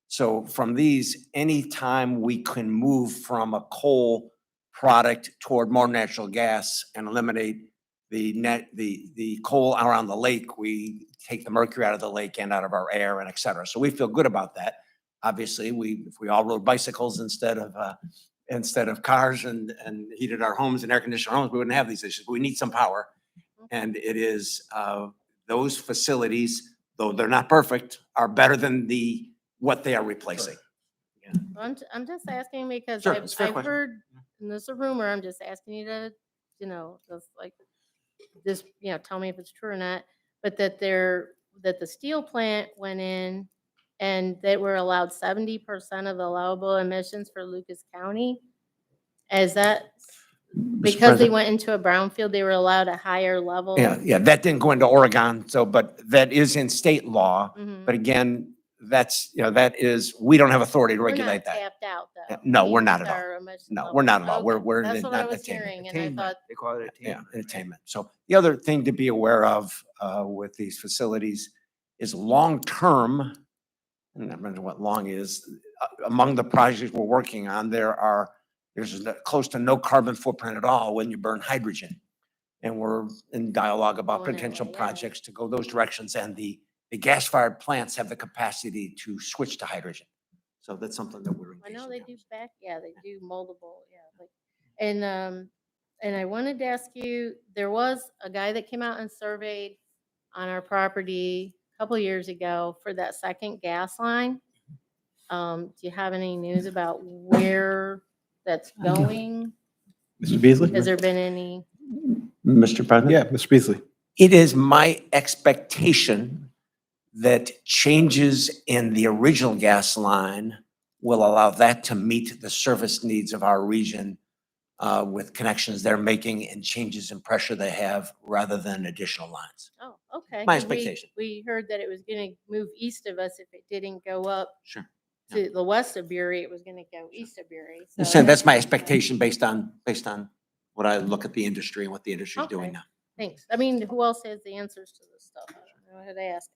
So from these, anytime we can move from a coal product toward more natural gas and eliminate the coal around the lake, we take the mercury out of the lake and out of our air and et cetera. So we feel good about that. Obviously, if we all rode bicycles instead of cars and heated our homes and air conditioned our homes, we wouldn't have these issues. But we need some power. And it is those facilities, though they're not perfect, are better than what they are replacing. I'm just asking because Sure, it's a fair I've question. heard, and this is a rumor, I'm just asking you to, just like this, tell me if it's true or not, but that the steel plant went in and they were allowed 70% of the allowable emissions for Lucas County. Is that because they went into a brownfield, they were allowed a higher level? Yeah, that didn't go into Oregon, but that is in state law. Mhm. But again, we don't have authority to We're regulate not that. tapped out though. No, I mean, we're not with at all. our emission No, level. we're not at all. Okay, We're that's what I not was attainment. hearing, and I thought, They call it Yeah, attainment. entertainment. So the other thing to be aware of with these facilities is long-term, and I remember what long is, among the projects we're working on, there's close to no carbon footprint at all when you burn hydrogen. And we're in dialogue about Going that potential way, yeah. projects to go those directions, and the gas-fired plants have the capacity to switch to hydrogen. So that's something that we're I engaged know in. they do they do moldable, and I wanted to ask you, there was a guy that came out and surveyed on our property a couple years ago for that second gas line. Do you have any news about where that's going? Mr. Beasley? Has there been any? Mr. President? Yeah, Mr. Beasley. It is my expectation that changes in the original gas line will allow that to meet the service needs of our region with connections they're making and changes in pressure they have rather than additional lines. Oh, okay. My 'Cause expectation. We heard that it was gonna move east of us if it didn't go up Sure. to the west of Bury, it was gonna go east of Bury. So that's my expectation based on what I look at the industry and what the industry is doing Okay. now. Thanks. I mean, who else has the answers to this stuff? I don't know how to ask.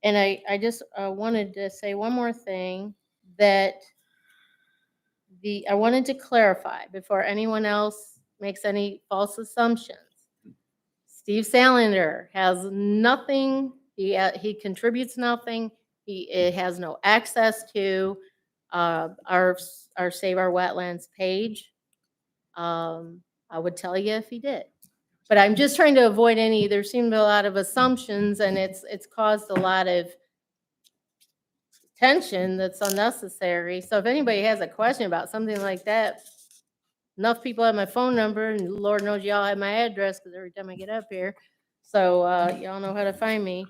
And I just wanted to say one more thing, that I wanted to clarify before anyone else makes any false assumptions. Steve Salander has nothing, he contributes nothing, he has no access to our Save Our Wetlands page. I would tell you if he did. But I'm just trying to avoid there seemed a lot of assumptions, and it's caused a lot of tension that's unnecessary. So if anybody has a question about something like that, enough people have my phone number, and Lord knows y'all have my address, because every time I get up here, so y'all know how to find me.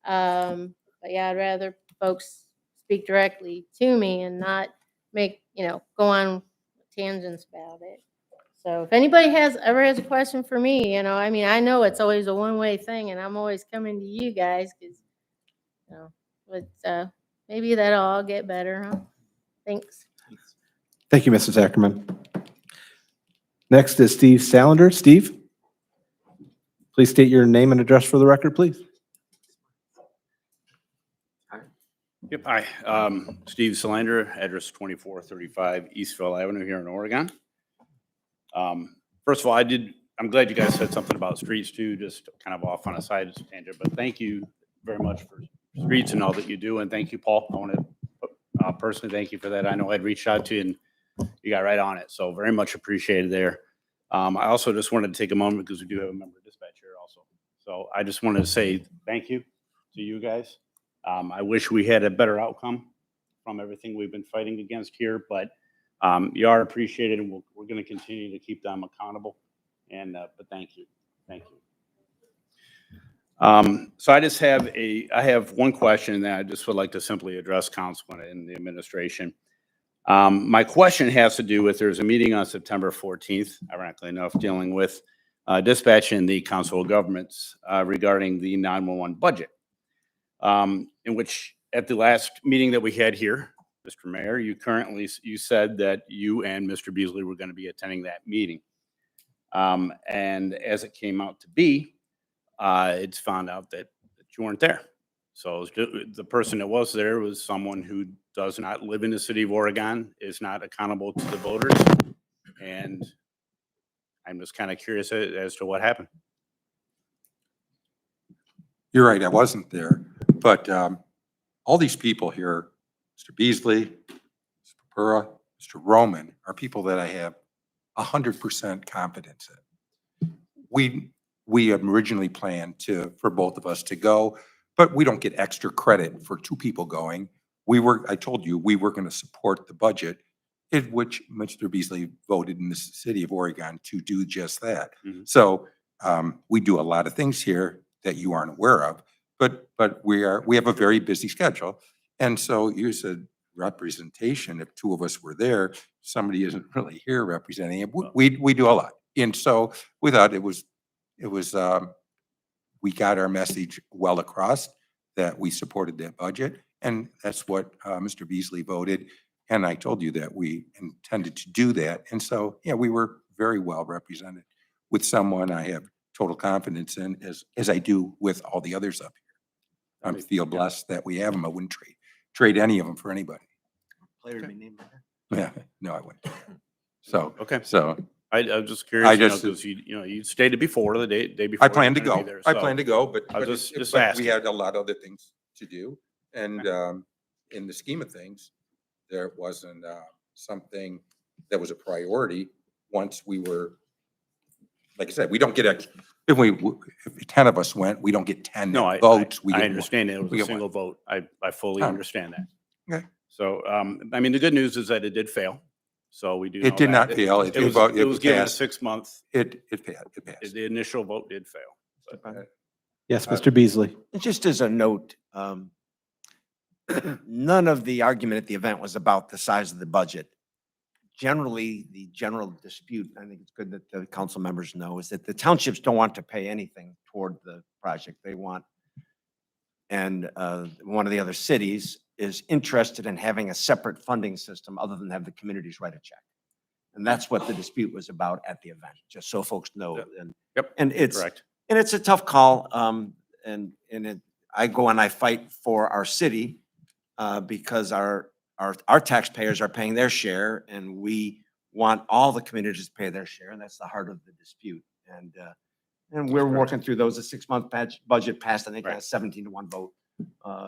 But yeah, I'd rather folks speak directly to me and not make, go on tangents about it. So if anybody ever has a question for me, I mean, I know it's always a one-way thing, and I'm always coming to you guys because, but maybe that'll all get better, huh? Thanks. Thank you, Mrs. Ackerman. Next is Steve Salander. Steve, please state your name and address for the record, please. Yep, hi, Steve Salander, address 2435 Eastville Avenue here in Oregon. First of all, I'm glad you guys said something about streets too, just kind of off on a side tangent, but thank you very much for streets and all that you do. And thank you, Paul. I want to personally thank you for that. I know I'd reached out to you and you got right on it. So very much appreciated there. I also just wanted to take a moment because we do have a member dispatch here also. So I just wanted to say thank you to you guys. I wish we had a better outcome from everything we've been fighting against here, but you are appreciated, and we're going to continue to keep them accountable. And but thank you, thank you. So I have one question that I just would like to simply address council and the administration. My question has to do with, there's a meeting on September 14th, ironically enough, dealing with dispatch in the Council of Governments regarding the 911 budget. In which, at the last meeting that we had here, Mr. Mayor, you said that you and Mr. Beasley were going to be attending that meeting. And as it came out to be, it's found out that you weren't there. So the person that was there was someone who does not live in the city of Oregon, is not accountable to the voters. And I'm just kind of curious as to what happened. You're right, I wasn't there, but all these people here, Mr. Beasley, Mr. Papura, Mr. Roman, are people that I have 100% confidence in. We had originally planned for both of us to go, but we don't get extra credit for two people going. I told you, we were going to support the budget, in which Mr. Beasley voted in the city of Oregon to do just that. So we do a lot of things here that you aren't aware of, but we have a very busy schedule. And so you said representation, if two of us were there, somebody isn't really here representing it. We do a lot. And so we thought we got our message well across that we supported that budget. And that's what Mr. Beasley voted. And I told you that we intended to do that. And so, yeah, we were very well represented with someone I have total confidence in, as I do with all the others up here. I feel blessed that we have them. I wouldn't trade any of them for anybody. Player to be named. Yeah, no, I wouldn't. So, Okay. So I was just curious, I just- because you stated before the day before. I plan to you were gonna go. be there, I so plan to go, but I was but just we asking. had a lot of other things to do. And in the scheme of things, there wasn't something that was a priority once we were, like I said, we don't get if 10 of us went, we don't get 10 No, I votes. We I get one. understand it was We a get one. single vote. I fully Oh. understand that. Okay. So, I mean, the good news is that it did fail. So we do. It know did that. not fail. It was given a passed. 6 month. It passed. The initial vote did fail. But- Yes, Mr. Beasley. And just as a note, none of the argument at the event was about the size of the budget. Generally, the general dispute, I think it's good that the council members know, is that the townships don't want to pay anything toward the project. They want, and one of the other cities is interested in having a separate funding system other than have the communities write a check. And that's what the dispute was about at the event, just so folks know. Yep. And Yep. and it's Correct. and it's a tough call. I go and I fight for our city because our taxpayers are paying their share, and we want all the communities to pay their share, and that's the heart of the dispute. And we're working through those. A 6 month budget passed, I think, on a 17-1 vote,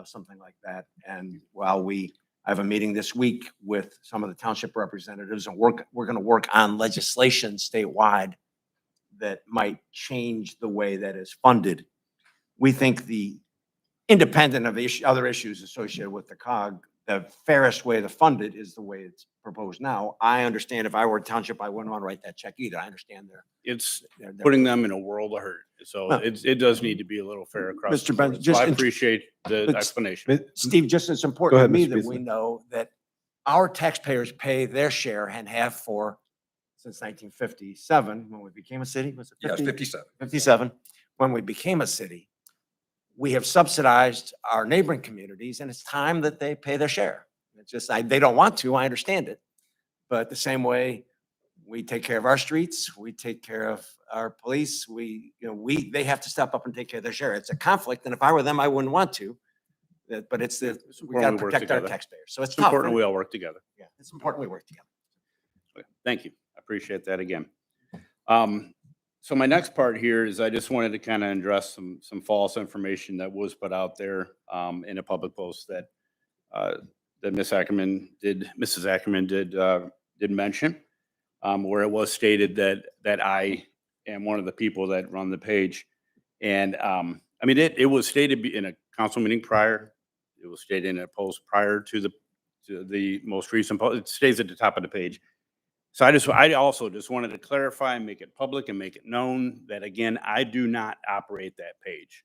something like that. And while I have a meeting this week with some of the township representatives, and we're going to work on legislation statewide that might change the way that is funded. We think independent of other issues associated with the COG, the fairest way to fund it is the way it's proposed now. I understand if I were a township, I wouldn't want to write that check either. I understand It's they're putting them in a world of hurt. So Well, it does need to be a little fair across. Mr. the Ben, board. So just I in- appreciate the but- explanation. Steve, just as important ahead, to me Mr. that we Beasley. know that our taxpayers pay their share and have for since 1957, when we became a city. Was it Yes, 50? 57. 57, when we became a city. We have subsidized our neighboring communities, and it's time that they pay their share. It's just, they don't want to, I understand it. But the same way we take care of our streets, we take care of our police, they have to step up and take care of their share. It's a conflict, and if I were them, I wouldn't want to. But we got to important we work protect our together. taxpayers. So it's It's tough. important we all work together. Yeah, it's important we work together. Okay, thank you. I appreciate that again. So my next part here is I just wanted to kind of address some false information that was put out there in a public post that Mrs. Ackerman did mention, where it was stated that I am one of the people that run the page. And, I mean, it was stated in a council meeting prior. It was stated in a post prior to the most recent post. It stays at the top of the page. So I also just wanted to clarify and make it public and make it known that, again, I do not operate that page.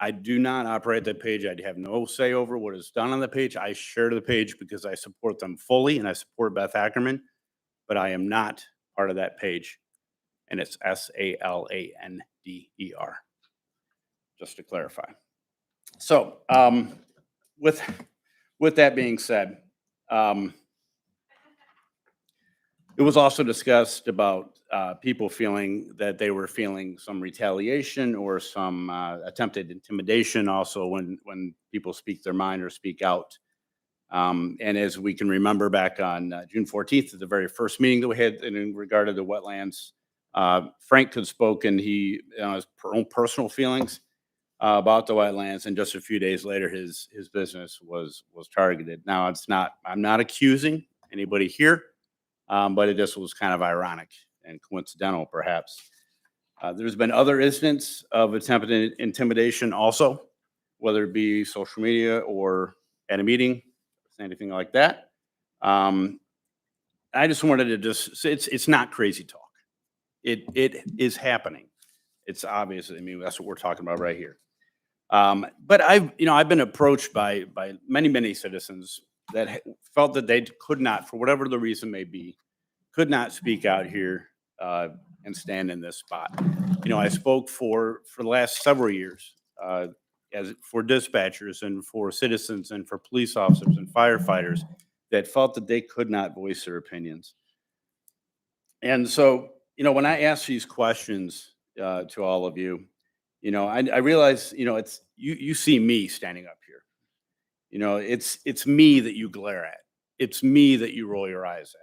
I do not operate that page. I have no say over what is done on the page. I share the page because I support them fully and I support Beth Ackerman, but I am not part of that page. And it's Salander, just to clarify. So, with that being said, it was also discussed about people feeling that they were feeling some retaliation or some attempted intimidation also when people speak their mind or speak out. And as we can remember back on June 14th, the very first meeting that we had in regard to the wetlands, Frank had spoken, his own personal feelings about the wetlands, and just a few days later, his business was targeted. Now, I'm not accusing anybody here, but it just was kind of ironic and coincidental, perhaps. There's been other incidents of attempted intimidation also, whether it be social media or at a meeting, anything like that. I just wanted to say it's not crazy talk. It is happening. It's obvious. I mean, that's what we're talking about right here. But I've been approached by many citizens that felt that they could not, for whatever the reason may be, could not speak out here and stand in this spot. I spoke for the last several years as for dispatchers and for citizens and for police officers and firefighters that felt that they could not voice their opinions. And so, when I ask these questions to all of you, I realize, it's you see me standing up here. It's me that you glare at. It's me that you roll your eyes at.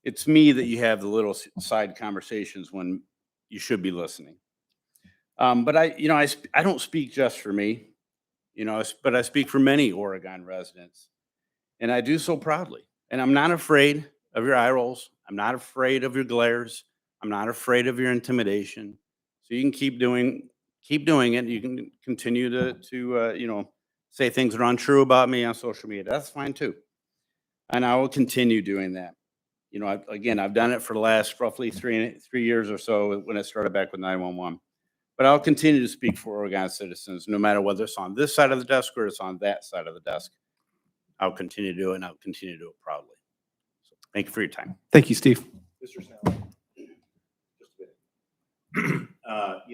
It's me that you have the little side conversations when you should be listening. But I don't speak just for me, but I speak for many Oregon residents, and I do so proudly. And I'm not afraid of your eye rolls. I'm not afraid of your glares. I'm not afraid of your intimidation. So you can keep doing it. You can continue to say things that are untrue about me on social media. That's fine too. And I will continue doing that. I've done it for the last roughly 3 years or so when I started back with 911. But I'll continue to speak for Oregon citizens, no matter whether it's on this side of the desk or it's on that side of the desk. I'll continue to do it, and I'll continue to do it proudly. So thank you for your time. Thank you, Steve. Mr. Salander, just a bit.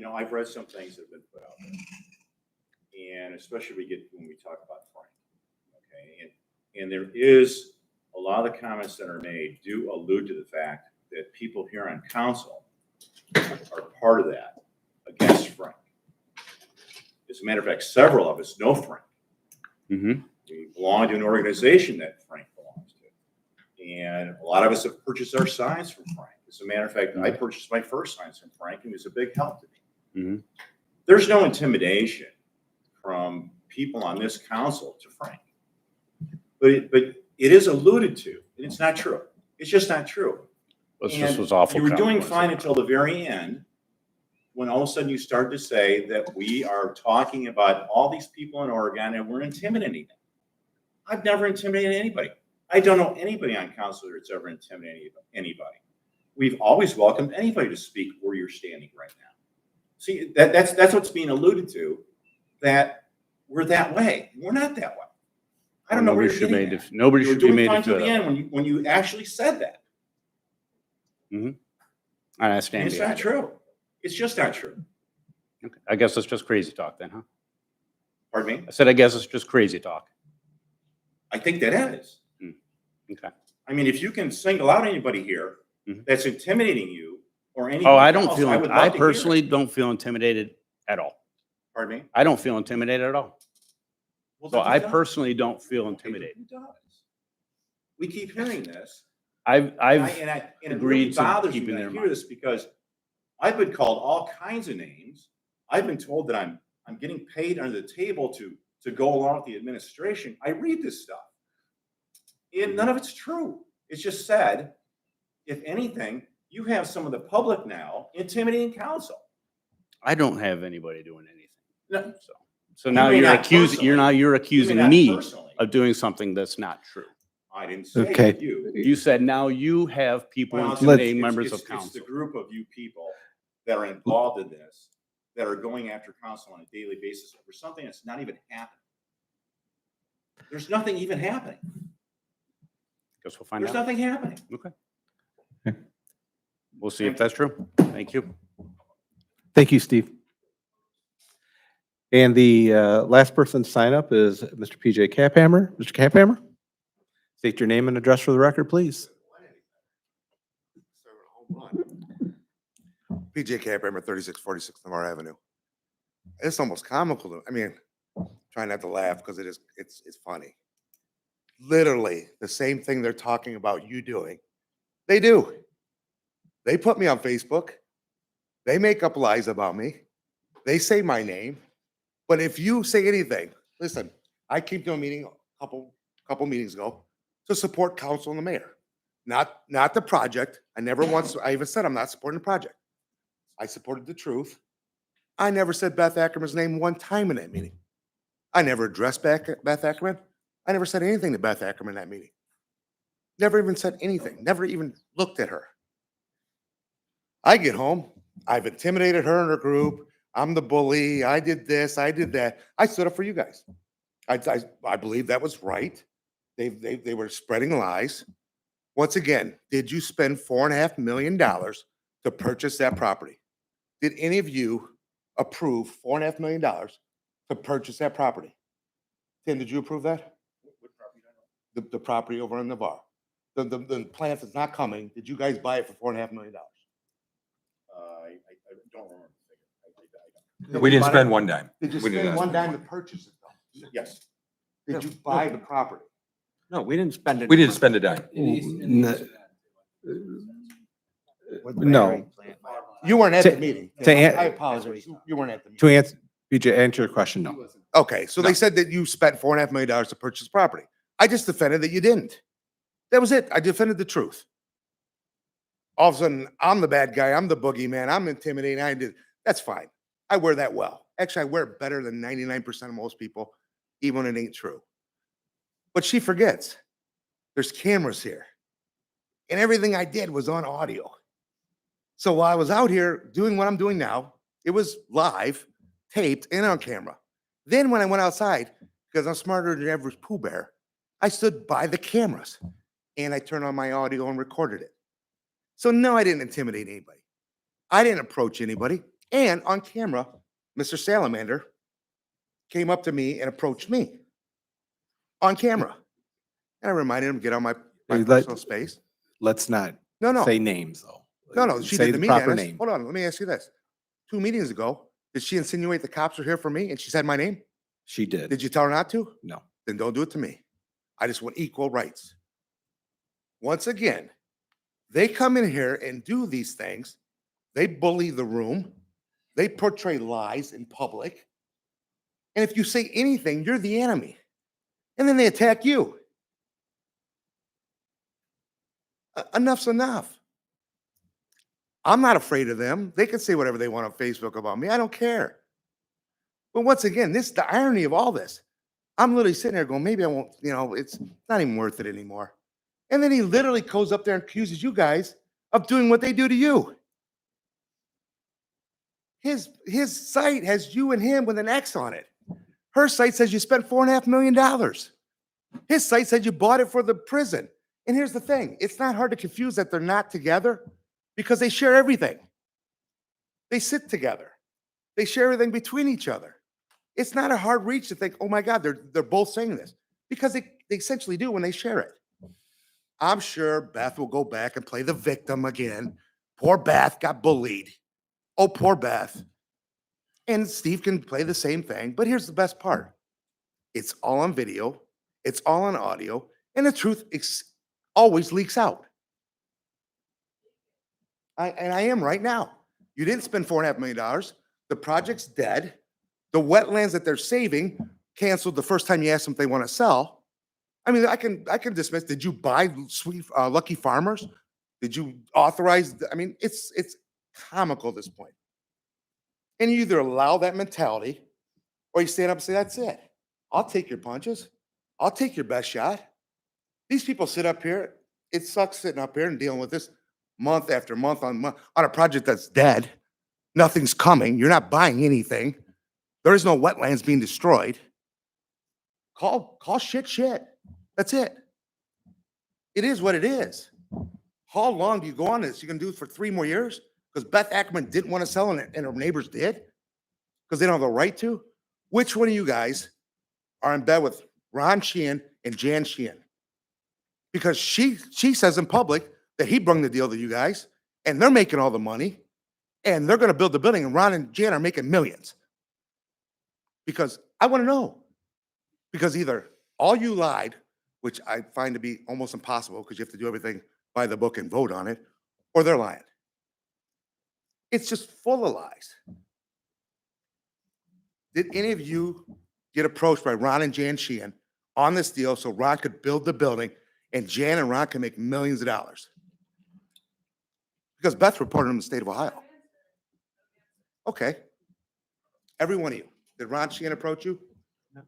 I've read some things that have been put out there, and especially when we talk about Frank. Okay, and there is a lot of the comments that are made do allude to the fact that people here on council are part of that against Frank. As a matter of fact, several of us know Frank. Mm-hmm. We belong to an organization that Frank belongs to. And a lot of us have purchased our signs from Frank. As a matter of fact, I purchased my first signs from Frank, and it was a big help to me. Mm-hmm. There's no intimidation from people on this council to Frank. But it is alluded to, and it's not true. It's just not true. This just was awful. You were doing fine until the very end, when all of a sudden you started to say that we are talking about all these people in Oregon and we're intimidating them. I've never intimidated anybody. I don't know anybody on council that's ever intimidated anybody. We've always welcomed anybody to speak where you're standing right now. See, that's what's being alluded to, that we're that way. We're not that way. I don't know where you're getting at. Nobody should be made to feel the that. end when you actually said that. Mm-hmm. And I stand. And it's not behind it. true. It's just not true. Okay. I guess it's just crazy talk then, huh? Pardon me? I said, I guess it's just crazy talk. I think that is. Okay. I mean, if you can single out anybody here that's intimidating you or anything. Oh, I don't else, feel. would love I to hear personally it. don't feel intimidated at all. Pardon me? I don't feel intimidated at all. Well, So then who I does? personally don't feel Okay, intimidated. who does? We keep hearing this. I've And it really agreed to bothers me keeping when I their hear mind. this, because I've been called all kinds of names. I've been told that I'm getting paid under the table to go along with the administration. I read this stuff. And none of it's true. It's just said, if anything, you have some of the public now intimidating council. I don't have anybody doing anything. No, So You now may you're not accusing, you're personally. accusing not me personally. of doing something that's not true. I didn't say Okay. you. You said now you have people Well, it's- intimidating it's- members it's- of council. It's the group of you people that are involved in this, that are going after council on a daily basis over something that's not even happening. There's nothing even happening. Guess we'll find There's out. nothing happening. Okay. We'll see if that's true. Thank you. Thank you, Steve. And the last person to sign up is Mr. PJ Caphammer. Mr. Caphammer? State your name and address for the record, please. PJ Caphammer, 3646 Lamar Avenue. It's almost comical. I mean, try not to laugh because it's funny. Literally the same thing they're talking about you doing. They do. They put me on Facebook. They make up lies about me. They say my name. But if you say anything, listen, I came to a meeting a couple meetings ago to support council and the mayor. Not the project. I even said I'm not supporting the project. I supported the truth. I never said Beth Ackerman's name one time in that meeting. I never addressed Beth Ackerman. I never said anything to Beth Ackerman in that meeting. Never even said anything. Never even looked at her. I get home. I've intimidated her and her group. I'm the bully. I did this. I did that. I stood up for you guys. I believe that was right. They were spreading lies. Once again, did you spend $4.5 million to purchase that property? Did any of you approve $4.5 million to purchase that property? Tim, did you approve that? The property over in Navarre. The plant that's not coming. Did you guys buy it for $4.5 million? I don't remember. I don't. We didn't spend one dime. Did you We did spend not one spend dime to one. purchase it though? Yes. Did you buy the property? No, we didn't spend it. We didn't spend a dime. No. You weren't at To- the meeting. to an- I apologize. You weren't at the To meeting. answer, PJ, answer your question, no. Okay, so they said that you spent $4.5 million to purchase property. I just defended that you didn't. That was it. I defended the truth. All of a sudden, I'm the bad guy. I'm the boogeyman. I'm intimidating. I did. That's fine. I wear that well. Actually, I wear it better than 99% of most people, even when it ain't true. But she forgets. There's cameras here. And everything I did was on audio. So while I was out here doing what I'm doing now, it was live, taped, and on camera. Then when I went outside, because I'm smarter than average Pooh Bear, I stood by the cameras and I turned on my audio and recorded it. So no, I didn't intimidate anybody. I didn't approach anybody. And on camera, Mr. Salamander came up to me and approached me on camera. And I reminded him to get on my Hey, personal space. Let's not No. say names, though. No, she Say did the to me, proper Dennis. name. Hold on, let me ask you this. 2 meetings ago, did she insinuate the cops were here for me and she said my name? She did. Did you tell her not to? No. Then don't do it to me. I just want equal rights. Once again, they come in here and do these things. They bully the room. They portray lies in public. And if you say anything, you're the enemy. And then they attack you. Enough's enough. I'm not afraid of them. They can say whatever they want on Facebook about me. I don't care. But once again, the irony of all this. I'm literally sitting there going, maybe I won't, it's not even worth it anymore. And then he literally goes up there and accuses you guys of doing what they do to you. His site has you and him with an X on it. Her site says you spent $4.5 million. His site said you bought it for the prison. And here's the thing. It's not hard to confuse that they're not together because they share everything. They sit together. They share everything between each other. It's not a hard reach to think, oh my God, they're both saying this because they essentially do when they share it. I'm sure Beth will go back and play the victim again. Poor Beth got bullied. Oh, poor Beth. And Steve can play the same thing. But here's the best part. It's all on video. It's all on audio. And the truth always leaks out. I am right now. You didn't spend $4.5 million. The project's dead. The wetlands that they're saving canceled the first time you asked them if they want to sell. I mean, I can dismiss. Did you buy Lucky Farmers? Did you authorize? I mean, it's comical at this point. And you either allow that mentality or you stand up and say, that's it. I'll take your punches. I'll take your best shot. These people sit up here. It sucks sitting up here and dealing with this month after month on a project that's dead. Nothing's coming. You're not buying anything. There is no wetlands being destroyed. Call shit. That's it. It is what it is. How long do you go on this? You can do it for 3 more years? Because Beth Ackerman didn't want to sell and her neighbors did? Because they don't have the right to? Which one of you guys are in bed with Ron Sheehan and Jan Sheehan? Because she says in public that he brung the deal to you guys, and they're making all the money, and they're going to build the building, and Ron and Jan are making millions. Because I want to know. Because either all you lied, which I find to be almost impossible because you have to do everything by the book and vote on it, or they're lying. It's just full of lies. Did any of you get approached by Ron and Jan Sheehan on this deal so Ron could build the building and Jan and Ron can make millions of dollars? Because Beth reported in the state of Ohio. Okay. Every one of you. Did Ron Sheehan approach you?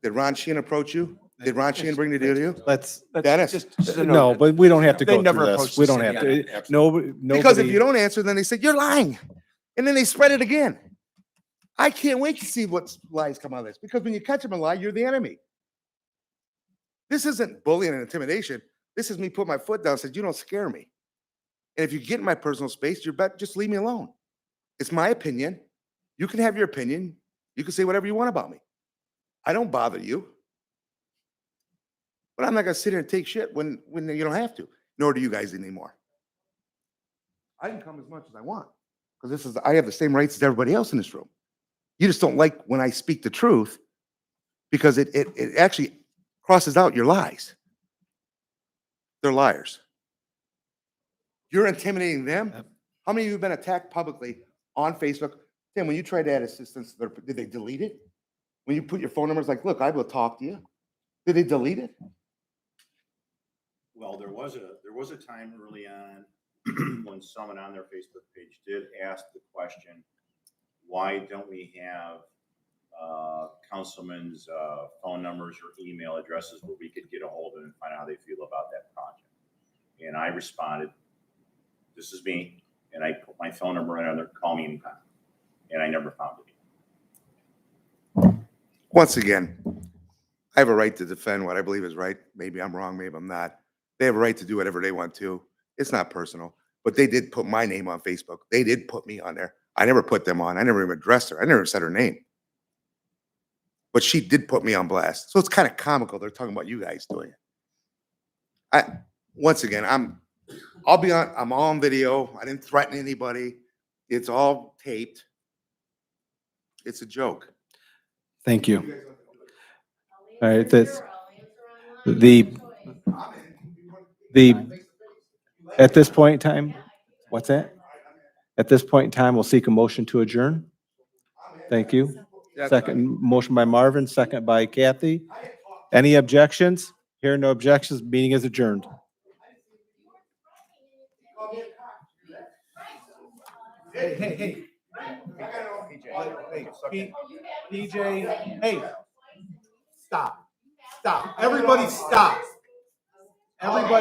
Did Ron Sheehan approach you? Did Ron Sheehan bring the deal to you? Let's, Dennis? no, but we don't have to They go never through approached this. We the don't city have on to. Nobody. Because if you don't answer, then they say, you're lying. And then they spread it again. I can't wait to see what lies come out of this. Because when you catch them in a lie, you're the enemy. This isn't bullying and intimidation. This is me putting my foot down and said, you don't scare me. And if you get in my personal space, you're better, just leave me alone. It's my opinion. You can have your opinion. You can say whatever you want about me. I don't bother you. But I'm not going to sit here and take shit when you don't have to, nor do you guys anymore. I can come as much as I want because I have the same rights as everybody else in this room. You just don't like when I speak the truth because it actually crosses out your lies. They're liars. You're intimidating them. How many of you have been attacked publicly on Facebook? Tim, when you tried to add assistance, did they delete it? When you put your phone numbers like, look, I will talk to you. Did they delete it? Well, there was a time early on when someone on their Facebook page did ask the question, why don't we have councilmen's phone numbers or email addresses where we could get a hold of them and find out how they feel about that project? And I responded, this is me, and I put my phone number in on there, call me anytime. And I never found it. Once again, I have a right to defend what I believe is right. Maybe I'm wrong, maybe I'm not. They have a right to do whatever they want to. It's not personal. But they did put my name on Facebook. They did put me on there. I never put them on. I never even addressed her. I never said her name. But she did put me on blast. So it's kind of comical. They're talking about you guys doing it. Once again, I'm on video. I didn't threaten anybody. It's all taped. It's a joke. Thank you. All right, at this point in time, what's that? At this point in time, we'll seek a motion to adjourn. Thank you. Second motion by Marvin, second by Kathy. Any objections? Hearing no objections, meeting is adjourned. Hey. PJ, hey. Stop. Everybody stop. Everybody.